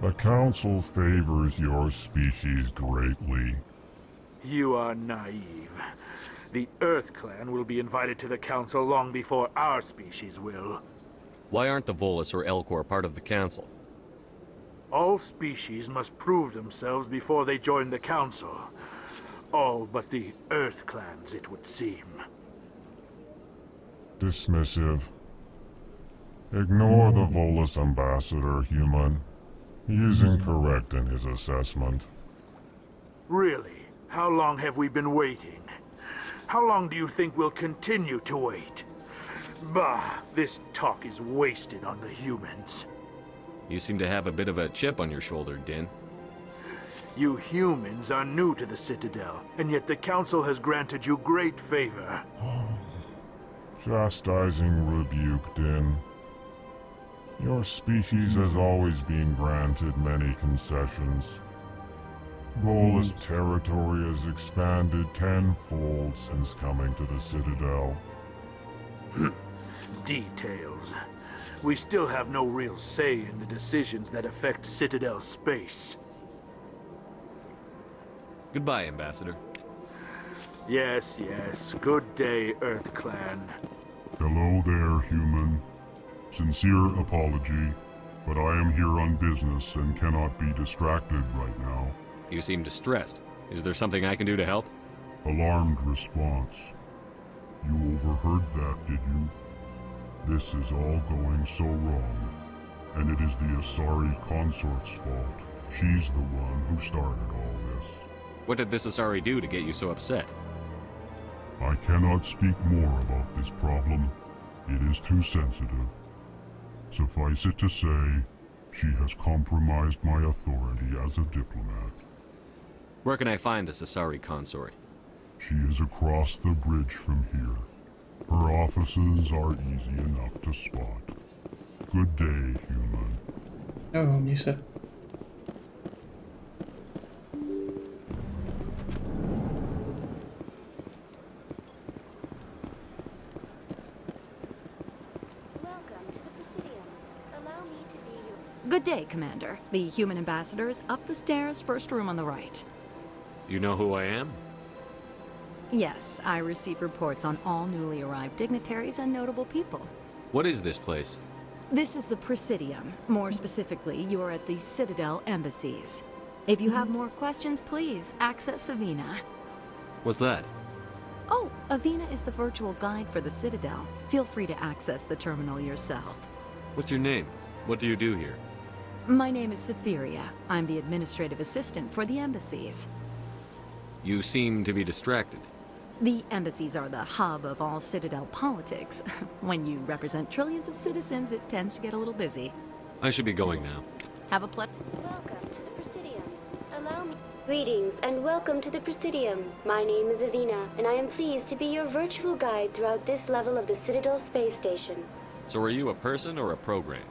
The Council favors your species greatly. You are naive. The EarthClan will be invited to the Council long before our species will. Why aren't the Volus or Elcor part of the Council? All species must prove themselves before they join the Council. All but the EarthClans, it would seem. Dismissive. Ignore the Volus ambassador, human. He is incorrect in his assessment. Really? How long have we been waiting? How long do you think we'll continue to wait? Bah, this talk is wasted on the humans. You seem to have a bit of a chip on your shoulder, Din. You humans are new to the Citadel, and yet the Council has granted you great favor. Chastising rebuke, Din. Your species has always been granted many concessions. Volus territory has expanded tenfold since coming to the Citadel. Details. We still have no real say in the decisions that affect Citadel space. Goodbye, Ambassador. Yes, yes. Good day, EarthClan. Hello there, human. Sincere apology, but I am here on business and cannot be distracted right now. You seem distressed. Is there something I can do to help? Alarmed response. You overheard that, did you? This is all going so wrong, and it is the Asari consort's fault. She's the one who started all this. What did this Asari do to get you so upset? I cannot speak more about this problem. It is too sensitive. Suffice it to say, she has compromised my authority as a diplomat. Where can I find this Asari consort? She is across the bridge from here. Her offices are easy enough to spot. Good day, human. Oh, you said. Good day, Commander. The human ambassador is up the stairs, first room on the right. You know who I am? Yes, I receive reports on all newly arrived dignitaries and notable people. What is this place? This is the Presidium. More specifically, you are at the Citadel embassies. If you have more questions, please access Avina. What's that? Oh, Avina is the virtual guide for the Citadel. Feel free to access the terminal yourself. What's your name? What do you do here? My name is Safiria. I'm the administrative assistant for the embassies. You seem to be distracted. The embassies are the hub of all Citadel politics. When you represent trillions of citizens, it tends to get a little busy. I should be going now. Have a pleasure. Welcome to the Presidium. Allow me. Greetings and welcome to the Presidium. My name is Avina, and I am pleased to be your virtual guide throughout this level of the Citadel space station. So are you a person or a program?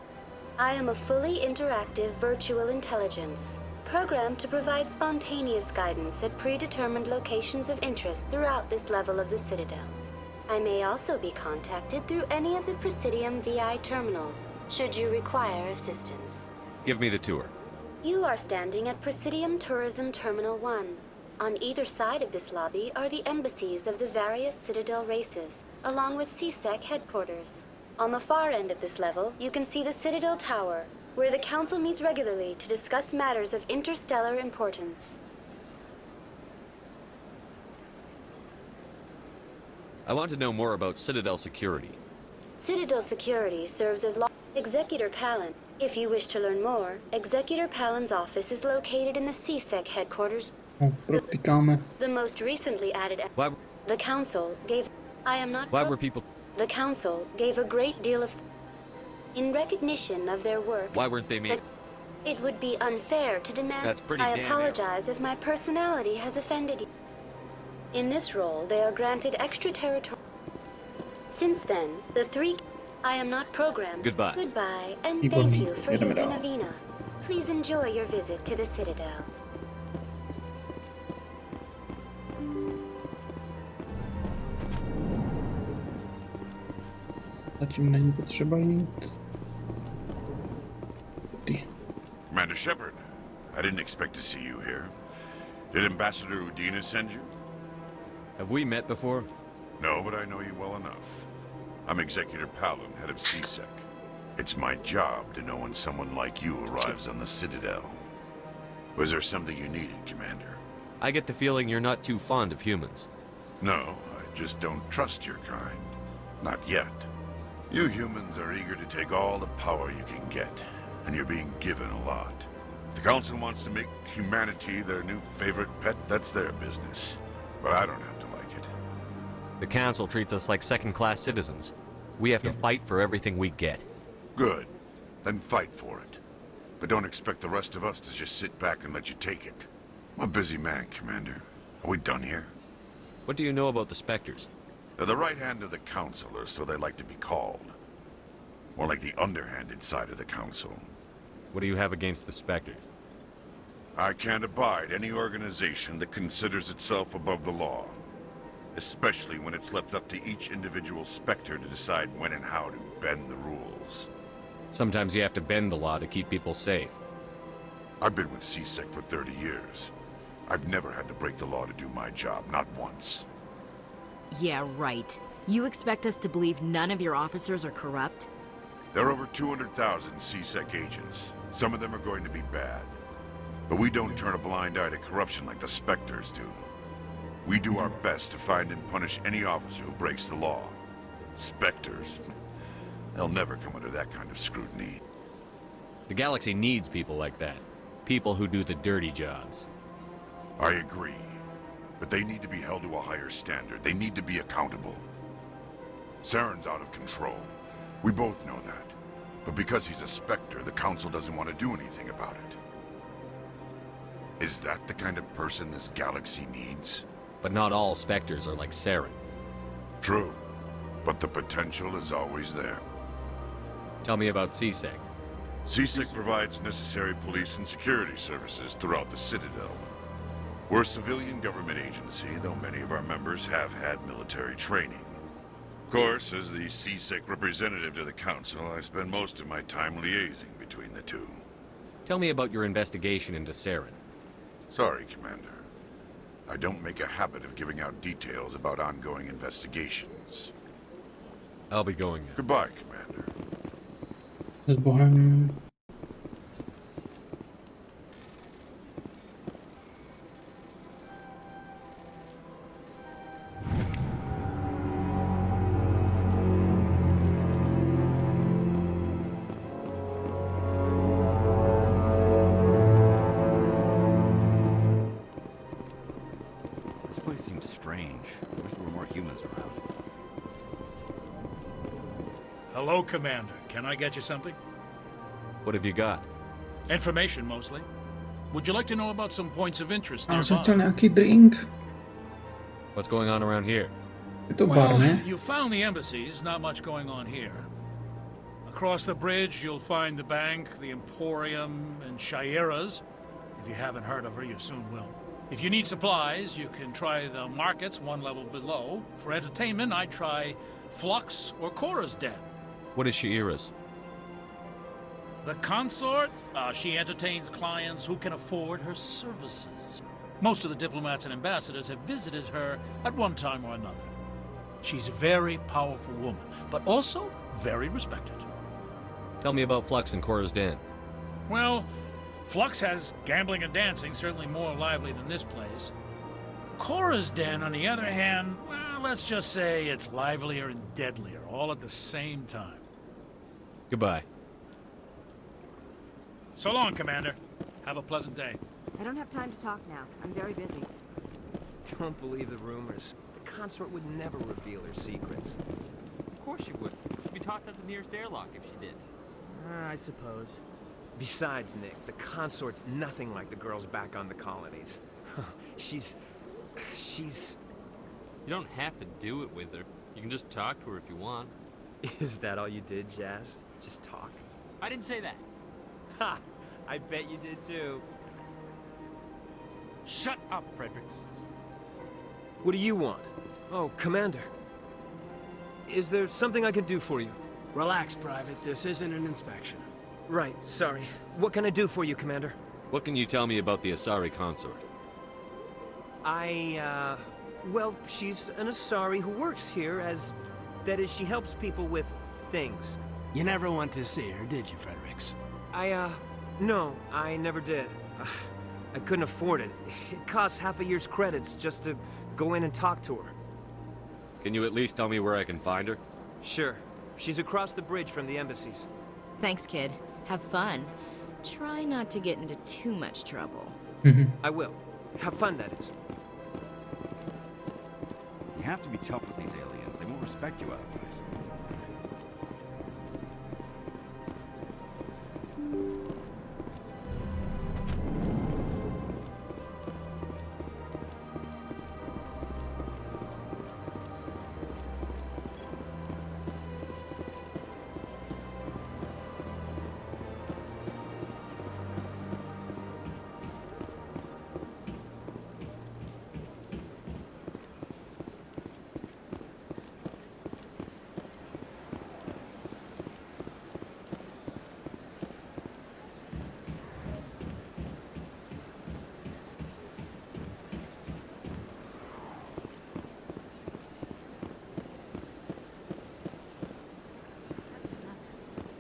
I am a fully interactive virtual intelligence, programmed to provide spontaneous guidance at predetermined locations of interest throughout this level of the Citadel. I may also be contacted through any of the Presidium VI terminals, should you require assistance. Give me the tour. You are standing at Presidium Tourism Terminal 1. On either side of this lobby are the embassies of the various Citadel races, along with CSEC headquarters. On the far end of this level, you can see the Citadel Tower, where the Council meets regularly to discuss matters of interstellar importance. I want to know more about Citadel security. Citadel Security serves as Executor Palin. If you wish to learn more, Executor Palin's office is located in the CSEC headquarters. The most recently added... The Council gave... I am not... Why were people... The Council gave a great deal of... In recognition of their work... Why weren't they made... It would be unfair to demand... That's pretty I damn apologize if my personality has offended you. In this role, they are granted extra territory. Since then, the three... I am not programmed. Goodbye. Goodbye, and thank you for using Avina. Please enjoy your visit to the Citadel. Zatím není potřeba jít. Commander Shepard, I didn't expect to see you here. Did Ambassador Udina send you? Have we met before? No, but I know you well enough. I'm Executor Palin, head of CSEC. It's my job to know when someone like you arrives on the Citadel. Was there something you needed, Commander? I get the feeling you're not too fond of humans. No, I just don't trust your kind. Not yet. You humans are eager to take all the power you can get, and you're being given a lot. If the Council wants to make humanity their new favorite pet, that's their business. But I don't have to like it. The Council treats us like second-class citizens. We have to fight for everything we get. Good. Then fight for it. But don't expect the rest of us to just sit back and let you take it. I'm a busy man, Commander. Are we done here? What do you know about the Spectres? They're the right hand of the Council, or so they like to be called. More like the underhanded side of the Council. What do you have against the Spectres? I can't abide any organization that considers itself above the law. Especially when it's left up to each individual Spectre to decide when and how to bend the rules. Sometimes you have to bend the law to keep people safe. I've been with CSEC for 30 years. I've never had to break the law to do my job, not once. Yeah, right. You expect us to believe none of your officers are corrupt? There are over 200,000 CSEC agents. Some of them are going to be bad. But we don't turn a blind eye to corruption like the Spectres do. We do our best to find and punish any officer who breaks the law. Spectres. They'll never come under that kind of scrutiny. The galaxy needs people like that. People who do the dirty jobs. I agree. But they need to be held to a higher standard. They need to be accountable. Saren's out of control. We both know that. But because he's a Spectre, the Council doesn't want to do anything about it. Is that the kind of person this galaxy needs? But not all Spectres are like Saren. True. But the potential is always there. Tell me about CSEC. CSEC provides necessary police and security services throughout the Citadel. We're a civilian government agency, though many of our members have had military training. Of course, as the CSEC representative to the Council, I spend most of my time liaising between the two. Tell me about your investigation into Saren. Sorry, Commander. I don't make a habit of giving out details about ongoing investigations. I'll be going now. Goodbye, Commander. S Bohem. This place seems strange. I wish there were more humans around. Hello, Commander. Can I get you something? What have you got? Information, mostly. Would you like to know about some points of interest A jsem chtěl nearby? nějaký drink. What's going on around here? Je to bar, Well, ne? you found the embassies, not much going on here. Across the bridge, you'll find the bank, the Emporium, and Shaira's. If you haven't heard of her, you soon will. If you need supplies, you can try the markets one level below. For entertainment, I'd try Flux or Cora's Den. What is Shaira's? The consort, she entertains clients who can afford her services. Most of the diplomats and ambassadors have visited her at one time or another. She's a very powerful woman, but also very respected. Tell me about Flux and Cora's Den. Well, Flux has gambling and dancing, certainly more lively than this place. Cora's Den, on the other hand, well, let's just say it's livelier and deadlier, all at the same time. Goodbye. So long, Commander. Have a pleasant day. I don't have time to talk now. I'm very busy. Don't believe the rumors. The consort would never reveal her secrets. Of course she would. She'd be tossed at the nearest airlock if she did. I suppose. Besides, Nick, the consort's nothing like the girls back on the colonies. She's... You don't have to do it with her. You can just talk to her if you want. Is that all you did, Jazz? Just talk? I didn't say that. Ha! I bet you did too. Shut up, Fredericks. What do you want? Oh, Commander. Is there something I can do for you? Relax, Private. This isn't an inspection. Right, sorry. What can I do for you, Commander? What can you tell me about the Asari consort? Well, she's an Asari who works here as... That is, she helps people with things. You never went to see her, did you, Fredericks? No, I never did. I couldn't afford it. It costs half a year's credits just to go in and talk to her. Can you at least tell me where I can find her? Sure. She's across the bridge from the embassies. Thanks, kid. Have fun. Try not to get into too much trouble. I will. Have fun, that is. You have to be tough with these aliens. They won't respect you otherwise.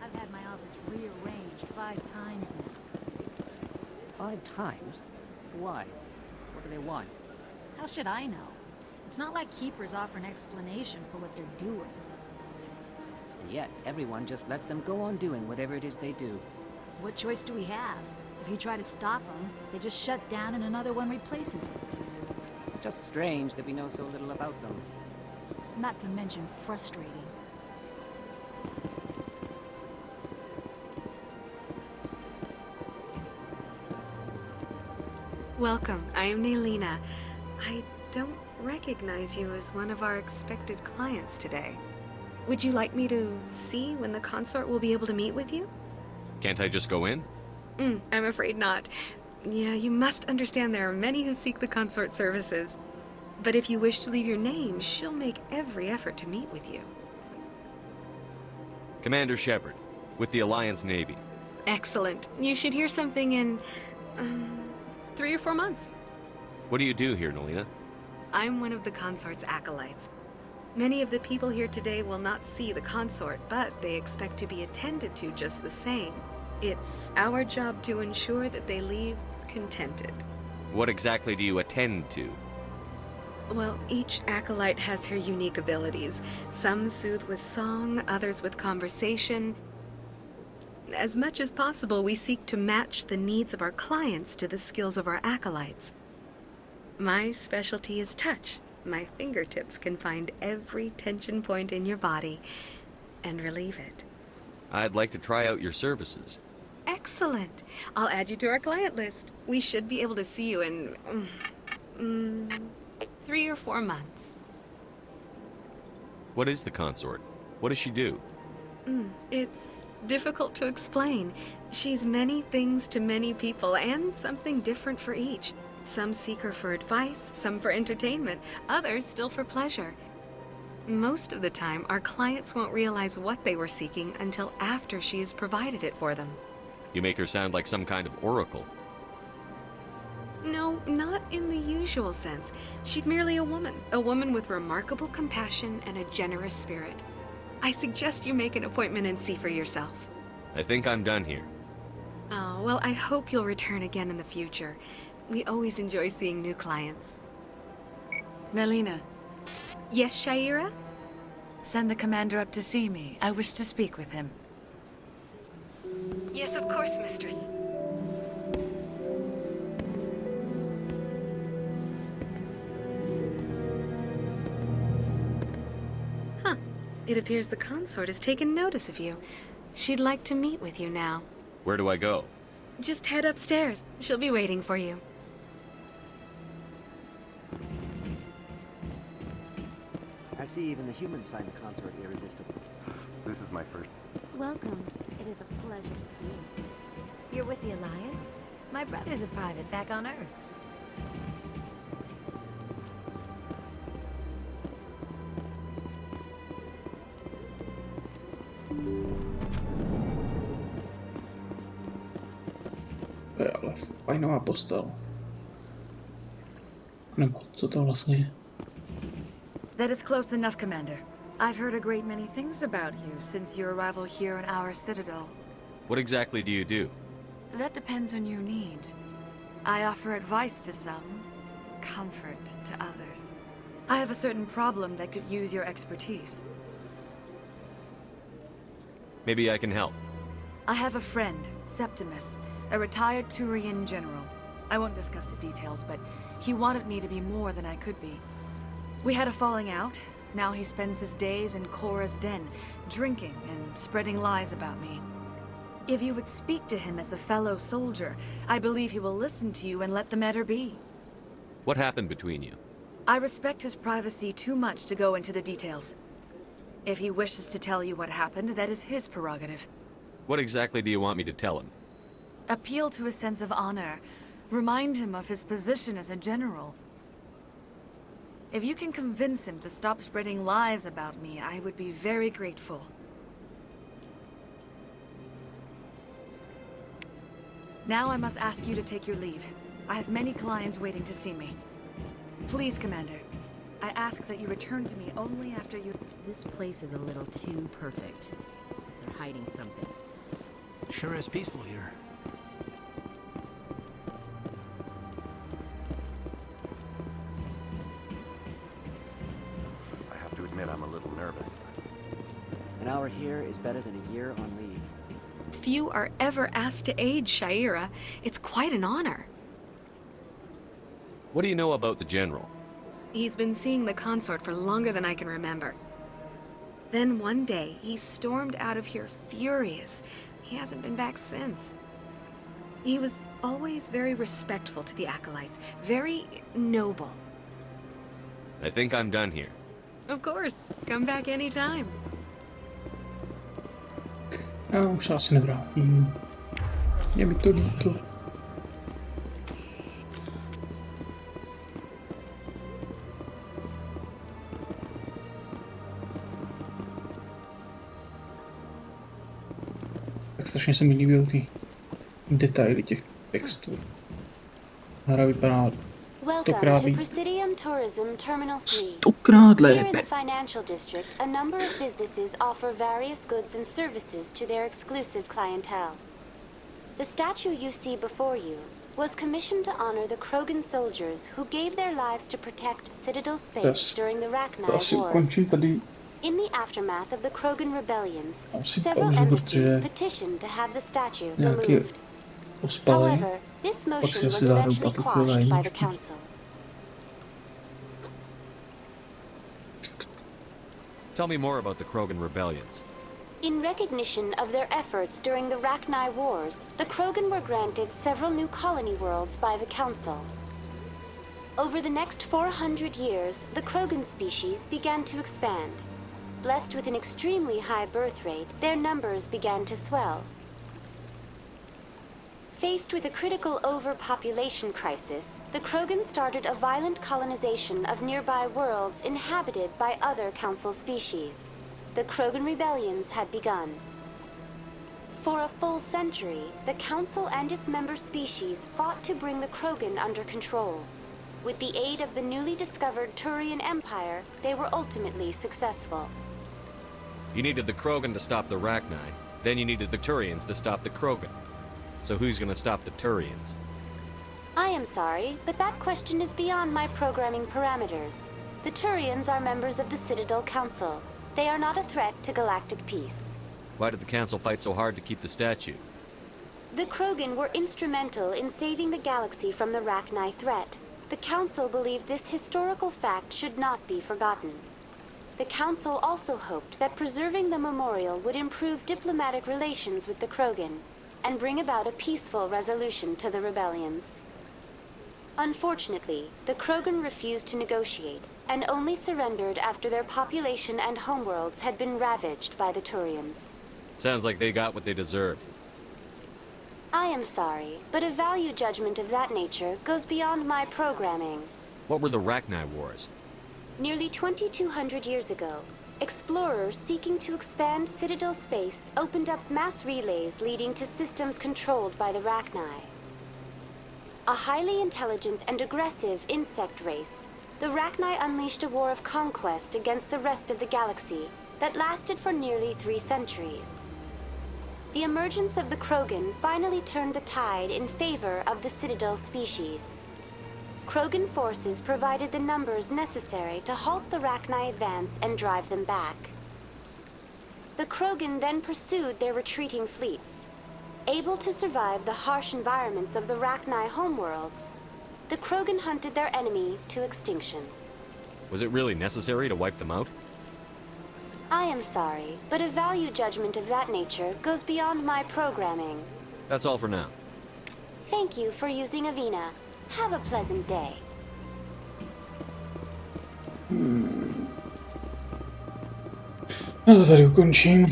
I've had my office rearranged 5 times now. 5 times? Why? What do they want? How should I know? It's not like Keepers offer an explanation for what they're doing. And yet, everyone just lets them go on doing whatever it is they do. What choice do we have? If you try to stop them, they just shut down and another one replaces it. Just strange that we know so little about them. Not to mention frustrating. Welcome. I am Nailina. I don't recognize you as one of our expected clients today. Would you like me to see when the consort will be able to meet with you? Can't I just go in? I'm afraid not. Yeah, you must understand there are many who seek the consort services. But if you wish to leave your name, she'll make every effort to meet with you. Commander Shepard, with the Alliance Navy. Excellent. You should hear something in 3 or 4 months. What do you do here, Nailina? I'm one of the consort's acolytes. Many of the people here today will not see the consort, but they expect to be attended to just the same. It's our job to ensure that they leave contented. What exactly do you attend to? Well, each acolyte has her unique abilities. Some soothe with song, others with conversation. As much as possible, we seek to match the needs of our clients to the skills of our acolytes. My specialty is touch. My fingertips can find every tension point in your body and relieve it. I'd like to try out your services. Excellent. I'll add you to our client list. We should be able to see you in 3 or 4 months. What is the consort? What does she do? It's difficult to explain. She's many things to many people, and something different for each. Some seek her for advice, some for entertainment, others still for pleasure. Most of the time, our clients won't realize what they were seeking until after she has provided it for them. You make her sound like some kind of oracle. No, not in the usual sense. She's merely a woman with remarkable compassion and a generous spirit. I suggest you make an appointment and see for yourself. I think I'm done here. Oh, well, I hope you'll return again in the future. We always enjoy seeing new clients. Nelina. Yes, Shaira? Send the commander up to see me. I wish to speak with him. Yes, of course, mistress. Huh. It appears the consort has taken notice of you. She'd like to meet with you now. Where do I go? Just head upstairs. She'll be waiting for you. I see even the humans find the consort irresistible. This is my first. Welcome. It is a pleasure to see you. You're with the Alliance? My brother's a private back on Earth. To je ale fajnová postel. Nebo co to vlastně je? That is close enough, Commander. I've heard a great many things about you since your arrival here in our citadel. What exactly do you do? That depends on your needs. I offer advice to some, comfort to others. I have a certain problem that could use your expertise. Maybe I can help. I have a friend, Septimus, a retired Turian general. I won't discuss the details, but he wanted me to be more than I could be. We had a falling out. Now he spends his days in Korra's den, drinking and spreading lies about me. If you would speak to him as a fellow soldier, I believe he will listen to you and let the matter be. What happened between you? I respect his privacy too much to go into the details. If he wishes to tell you what happened, that is his prerogative. What exactly do you want me to tell him? Appeal to his sense of honor. Remind him of his position as a general. If you can convince him to stop spreading lies about me, I would be very grateful. Now I must ask you to take your leave. I have many clients waiting to see me. Please, Commander, I ask that you return to me only after you... This place is a little too perfect. They're hiding something. Sure is peaceful here. I have to admit I'm a little nervous. An hour here is better than a year on leave. Few are ever asked to aid Shaira. It's quite an honor. What do you know about the General? He's been seeing the consort for longer than I can remember. Then one day, he stormed out of here furious. He hasn't been back since. He was always very respectful to the acolytes, very noble. I think I'm done here. Of course, come back anytime. Já už se asi nevrátím. Je mi to líto. Tak strašně se mi líbí ty detaily těch textů. Hra vypadá Welcome to Presidium Tourism Terminal 3. Stokrát Here in lépe. the financial district, a number of businesses offer various goods and services to their exclusive clientele. The statue you see before you was commissioned to honor the Krogan soldiers who gave their lives to protect Citadel space during the Rachni Asi Wars. ukončím tady In the aftermath of the Krogan rebellions, asi several pauzu, embassies protože petitioned to have the statue nějaký removed. ospalej. However, this Pak motion si was asi zahraju eventually Battlefield quashed by the jedničku. council. Tell me more about the Krogan rebellions. In recognition of their efforts during the Rachni Wars, the Krogan were granted several new colony worlds by the Council. Over the next 400 years, the Krogan species began to expand. Blessed with an extremely high birth rate, their numbers began to swell. Faced with a critical overpopulation crisis, the Krogan started a violent colonization of nearby worlds inhabited by other Council species. The Krogan rebellions had begun. For a full century, the Council and its member species fought to bring the Krogan under control. With the aid of the newly discovered Turian Empire, they were ultimately successful. You needed the Krogan to stop the Rachni, then you needed the Turians to stop the Krogan. So who's gonna stop the Turians? I am sorry, but that question is beyond my programming parameters. The Turians are members of the Citadel Council. They are not a threat to galactic peace. Why did the Council fight so hard to keep the statue? The Krogan were instrumental in saving the galaxy from the Rachni threat. The Council believed this historical fact should not be forgotten. The Council also hoped that preserving the memorial would improve diplomatic relations with the Krogan and bring about a peaceful resolution to the rebellions. Unfortunately, the Krogan refused to negotiate and only surrendered after their population and homeworlds had been ravaged by the Turians. Sounds like they got what they deserved. I am sorry, but a value judgment of that nature goes beyond my programming. What were the Rachni Wars? Nearly 2,200 years ago, explorers seeking to expand Citadel space opened up mass relays leading to systems controlled by the Rachni. A highly intelligent and aggressive insect race, the Rachni unleashed a war of conquest against the rest of the galaxy that lasted for nearly 3 centuries. The emergence of the Krogan finally turned the tide in favor of the Citadel species. Krogan forces provided the numbers necessary to halt the Rachni advance and drive them back. The Krogan then pursued their retreating fleets. Able to survive the harsh environments of the Rachni homeworlds, the Krogan hunted their enemy to extinction. Was it really necessary to wipe them out? I am sorry, but a value judgment of that nature goes beyond my programming. That's all for now. Thank you for using Avina. Have a pleasant day. Já to tady ukončím.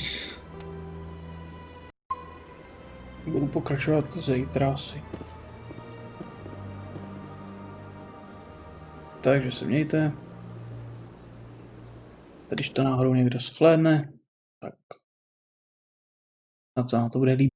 Budu pokračovat zítra asi. Takže se mějte. Když to náhodou někdo shlédne, tak snad se vám to bude líbit.